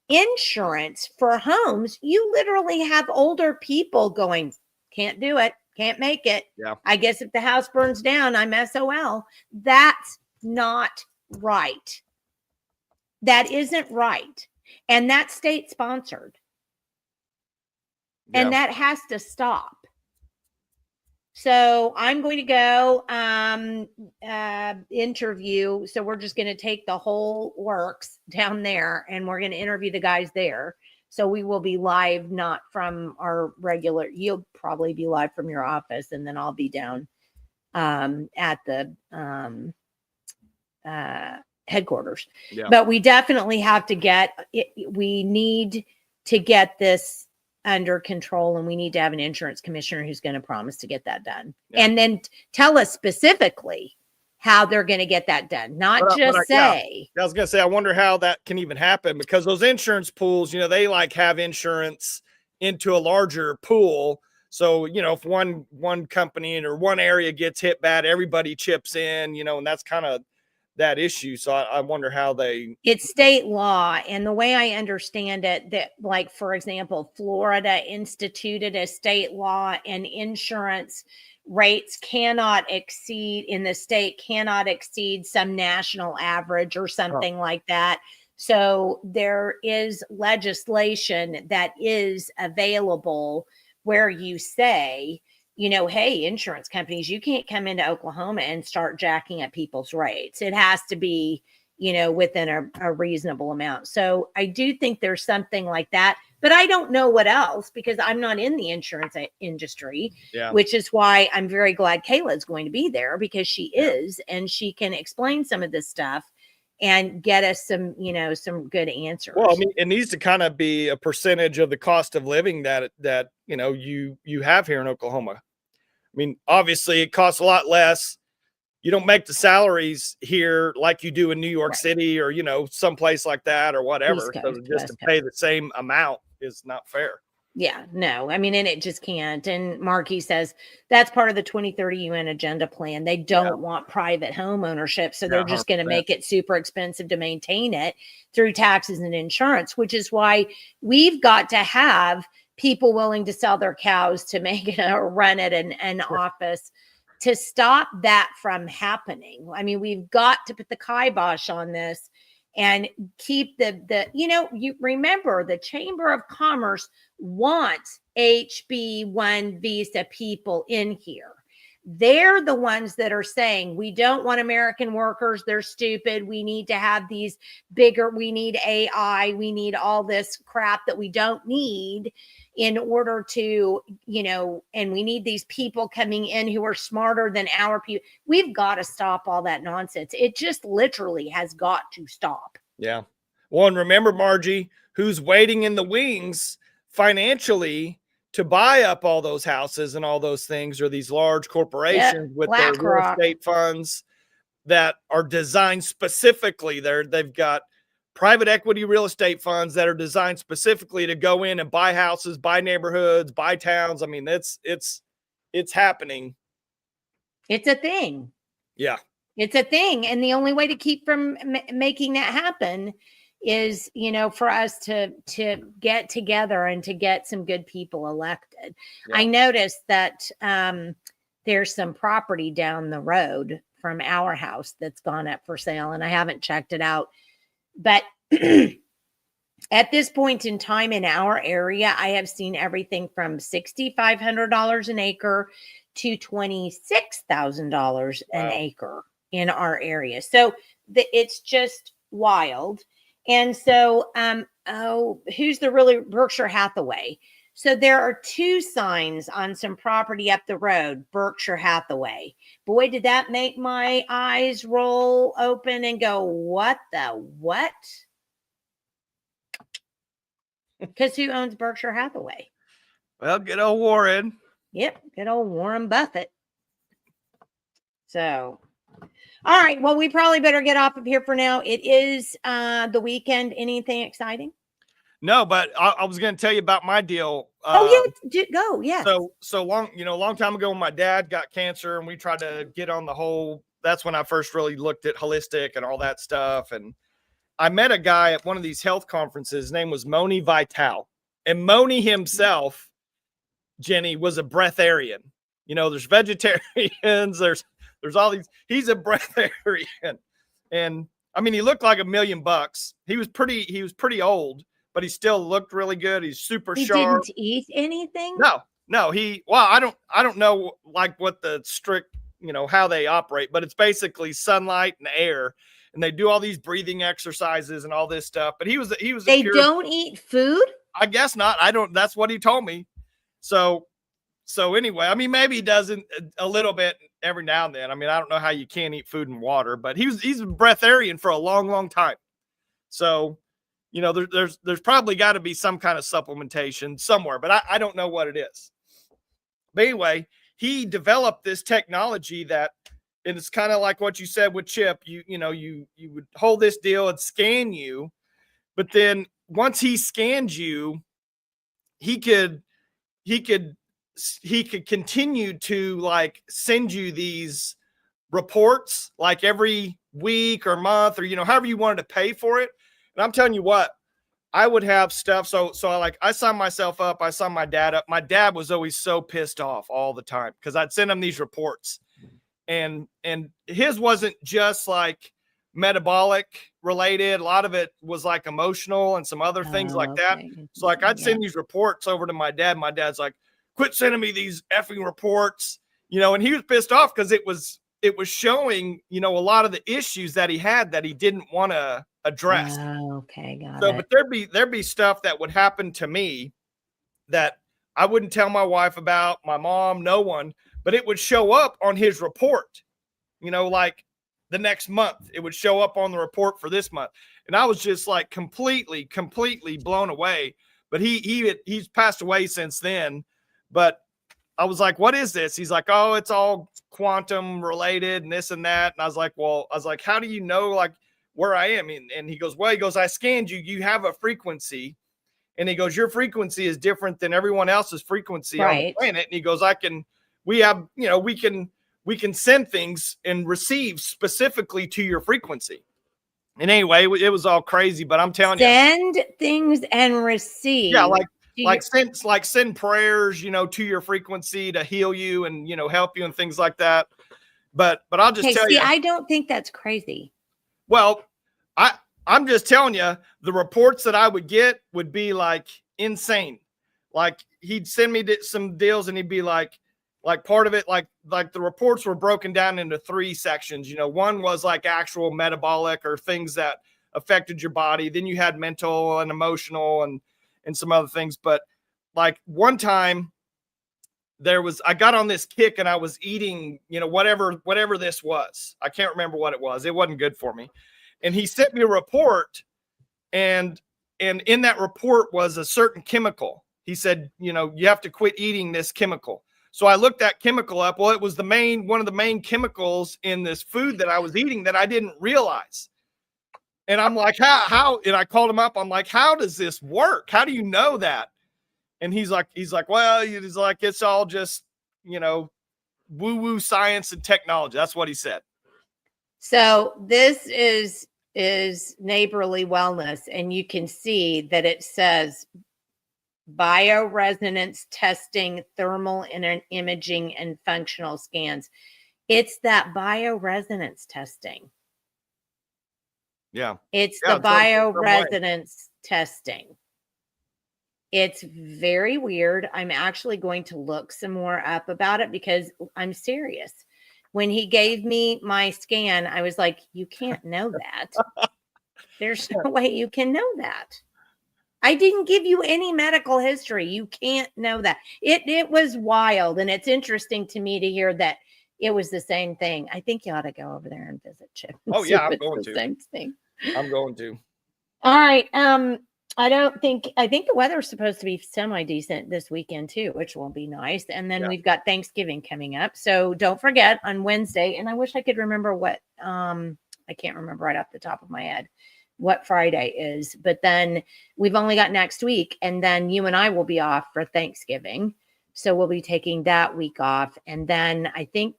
insurance for homes. You literally have older people going, can't do it, can't make it.
Yeah.
I guess if the house burns down, I'm SOL. That's not right. That isn't right. And that's state sponsored. And that has to stop. So I'm going to go interview. So we're just going to take the whole works down there and we're going to interview the guys there. So we will be live, not from our regular, you'll probably be live from your office, and then I'll be down at the headquarters.
Yeah.
But we definitely have to we need to get this under control, and we need to have an insurance commissioner who's going to promise to get that done. Yeah. And then tell us specifically how they're going to get that done, not just say.
I was going to say, I wonder how that can even happen, because those insurance pools, they like have insurance into a larger pool. So, if one company or one area gets hit bad, everybody chips in, and that's kind of that issue. So I wonder how it's
state law. And the way I understand it, that, like, for example, Florida instituted a state law, and insurance rates cannot exceed some national average or something like that. So there is legislation that is available where you say, hey, insurance companies, you can't come into Oklahoma and start jacking up people's rates. It has to be, within a reasonable amount. So I do think there's something like that, but I don't know what else, because I'm not in the insurance industry, which is why I'm very glad Kayla's going to be there, because she is, and she can explain some of this stuff and get us some good answers.
Well, I mean, it needs to kind of be a percentage of the cost of living that you have here in Oklahoma. I mean, obviously it costs a lot less. You don't make the salaries here like you do in New York City or, someplace like that or whatever. So just to pay the same amount is not fair.
Yeah, no, I mean, and it just can't. And Markey says that's part of the 2030 UN agenda plan. They don't want private home ownership. So they're just going to make it super expensive to maintain it through taxes and insurance, which is why we've got to have people willing to sell their cows to make it or run it an office to stop that from happening. I mean, we've got to put the kibosh on this and keep you remember the Chamber of Commerce wants HB1 visa people in here. They're the ones that are saying, we don't want American workers. They're stupid. We need to have these we need AI. We need all this crap that we don't need in order to, and we need these people coming in who are smarter than our people. We've got to stop all that nonsense. It just literally has got to stop.
Yeah. Well, and remember, Margie, who's waiting in the wings financially to buy up all those houses and all those things are these large corporations with their real estate funds that are designed specifically. They've got private equity real estate funds that are designed specifically to go in and buy houses, buy neighborhoods, buy towns. I mean, it's happening. It's
a thing.
Yeah.
It's a thing. And the only way to keep from making that happen is, for us to get together and to get some good people elected. Yeah. I noticed that there's some property down the road from our house that's gone up for sale, and I haven't checked it out. But at this point in time in our area, I have seen everything from $6,500 an acre to $26,000 an acre in our area. So it's just wild. And so, who's the really Berkshire Hathaway? So there are 2 signs on some property up the road, Berkshire Hathaway. Boy, did that make my eyes roll open and go, what the what? Because who owns Berkshire Hathaway?
Well, good old Warren.
Yep, good old Warren Buffett. So, all right. Well, we probably better get off of here for now. It is the weekend. Anything exciting?
No, but I was going to tell you about my deal.
Go. Yeah.
So long, long time ago when my dad got cancer and we tried to get on the whole, that's when I first really looked at holistic and all that stuff. And I met a guy at one of these health conferences. His name was Moni Vital. And Moni himself, Jenny, was a breatharian. There's vegetarians, there's all these, he's a breatharian. And I mean, he looked like $1 million. He was pretty old, but he still looked really good. He's super sharp.
He didn't eat anything?
No. I don't know like what the strict, how they operate, but it's basically sunlight and air. And they do all these breathing exercises and all this stuff. But
they don't eat food?
I guess not. That's what he told me. So anyway, I mean, maybe he does a little bit every now and then. I mean, I don't know how you can't eat food and water, but he's a breatharian for a long, long time. So, there's probably got to be some kind of supplementation somewhere, but I don't know what it is. But anyway, he developed this technology that, and it's kind of like what you said with Chip. You would hold this deal and scan you, but then once he scanned you, he could continue to like send you these reports like every week or month or, however you wanted to pay for it. And I'm telling you what, I would have stuff. So I signed myself up. I signed my dad up. My dad was always so pissed off all the time because I'd send him these reports and his wasn't just like metabolic related. A lot of it was like emotional and some other things like that. So like I'd send these reports over to my dad. My dad's like, quit sending me these effing reports, and he was pissed off because it was showing, a lot of the issues that he had that he didn't want to address.
Okay. Got it.
But there'd be stuff that would happen to me that I wouldn't tell my wife about, my mom, no one, but it would show up on his report, like the next month, it would show up on the report for this month. And I was just like completely blown away, but he's passed away since then. But I was like, what is this? He's like, oh, it's all quantum related and this and that. And I was like, how do you know like where I am? And he goes, I scanned you. You have a frequency. And he goes, your frequency is different than everyone else's frequency on the planet. And he goes, we can send things and receive specifically to your frequency. And anyway, it was all crazy, but I'm telling you.
Send things and receive.
Yeah, send prayers, to your frequency to heal you and, help you and things like that. But I'll just tell you.
I don't think that's crazy.
Well, I'm just telling you, the reports that I would get would be like insane. Like he'd send me some deals and he'd be like part of it, like the reports were broken down into 3 sections. You know, one was like actual metabolic or things that affected your body. Then you had mental and emotional and some other things. But like one time I got on this kick and I was eating, you know, whatever this was. I can't remember what it was. It wasn't good for me. And he sent me a report, and in that report was a certain chemical. He said, you know, you have to quit eating this chemical. So I looked that chemical up. Well, it was one of the main chemicals in this food that I was eating that I didn't realize. And I'm like, how? And I called him up. I'm like, how does this work? How do you know that? And he's like, well, it's all just, you know, woo-woo science and technology. That's what he said.
So this is Neighborly Wellness, and you can see that it says bioresonance testing, thermal imaging, and functional scans. It's that bioresonance testing.
Yeah.
It's the bioresonance testing. It's very weird. I'm actually going to look some more up about it because I'm serious. When he gave me my scan, I was like, you can't know that. There's no way you can know that. I didn't give you any medical history. You can't know that. It was wild. And it's interesting to me to hear that it was the same thing. I think you ought to go over there and visit Chip.
Oh yeah, I'm going
to. Same thing.
I'm going to.
All right. I think the weather's supposed to be semi-decent this weekend too, which will be nice. And then we've got Thanksgiving coming up. So don't forget on Wednesday, and I wish I could remember what, I can't remember right off the top of my head what Friday is, but then we've only got next week, and then you and I will be off for Thanksgiving. So we'll be taking that week off. And then I think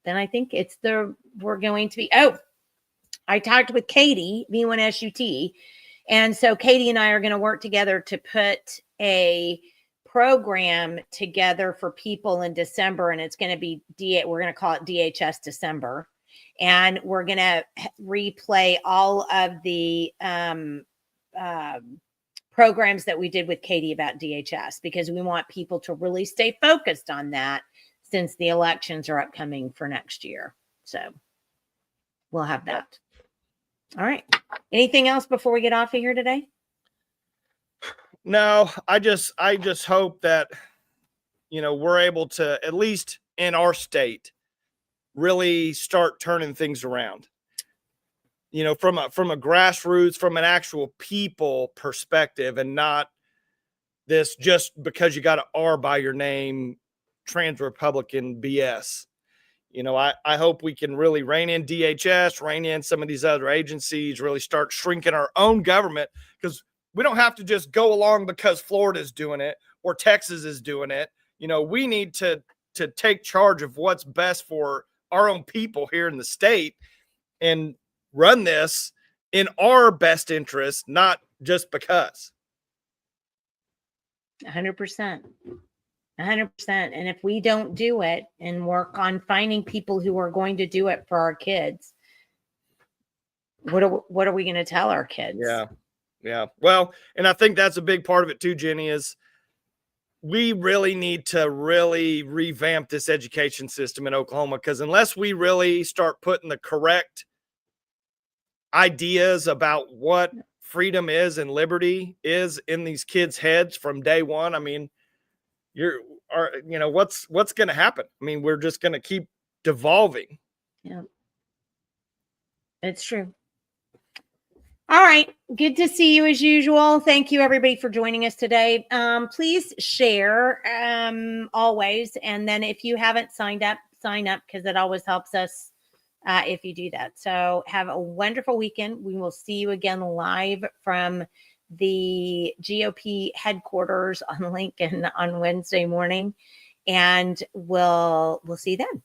we're going to be, I talked with Katie, V1SUT. And so Katie and I are going to work together to put a program together for people in December. And it's going to be, we're going to call it DHS December. And we're going to replay all of the programs that we did with Katie about DHS, because we want people to really stay focused on that since the elections are upcoming for next year. So we'll have that. All right. Anything else before we get off of here today?
No, I just hope that, you know, we're able to, at least in our state, really start turning things around. You know, from a grassroots, from an actual people perspective, and not this just because you got an R by your name, trans Republican BS. You know, I hope we can really rein in DHS, rein in some of these other agencies, really start shrinking our own government, because we don't have to just go along because Florida's doing it or Texas is doing it. You know, we need to take charge of what's best for our own people here in the state and run this in our best interest, not just because.
100%. 100%. And if we don't do it and work on finding people who are going to do it for our kids, what are we going to tell our kids?
Yeah. Well, and I think that's a big part of it too, Jenny, is we really need to really revamp this education system in Oklahoma, because unless we really start putting the correct ideas about what freedom is and liberty is in these kids' heads from day one, I mean, what's going to happen? I mean, we're just going to keep devolving.
Yeah, it's true. All right. Good to see you as usual. Thank you everybody for joining us today. Please share always. And then if you haven't signed up, sign up, because it always helps us if you do that. So have a wonderful weekend. We will see you again live from the GOP headquarters on Lincoln on Wednesday morning, and we'll see you then.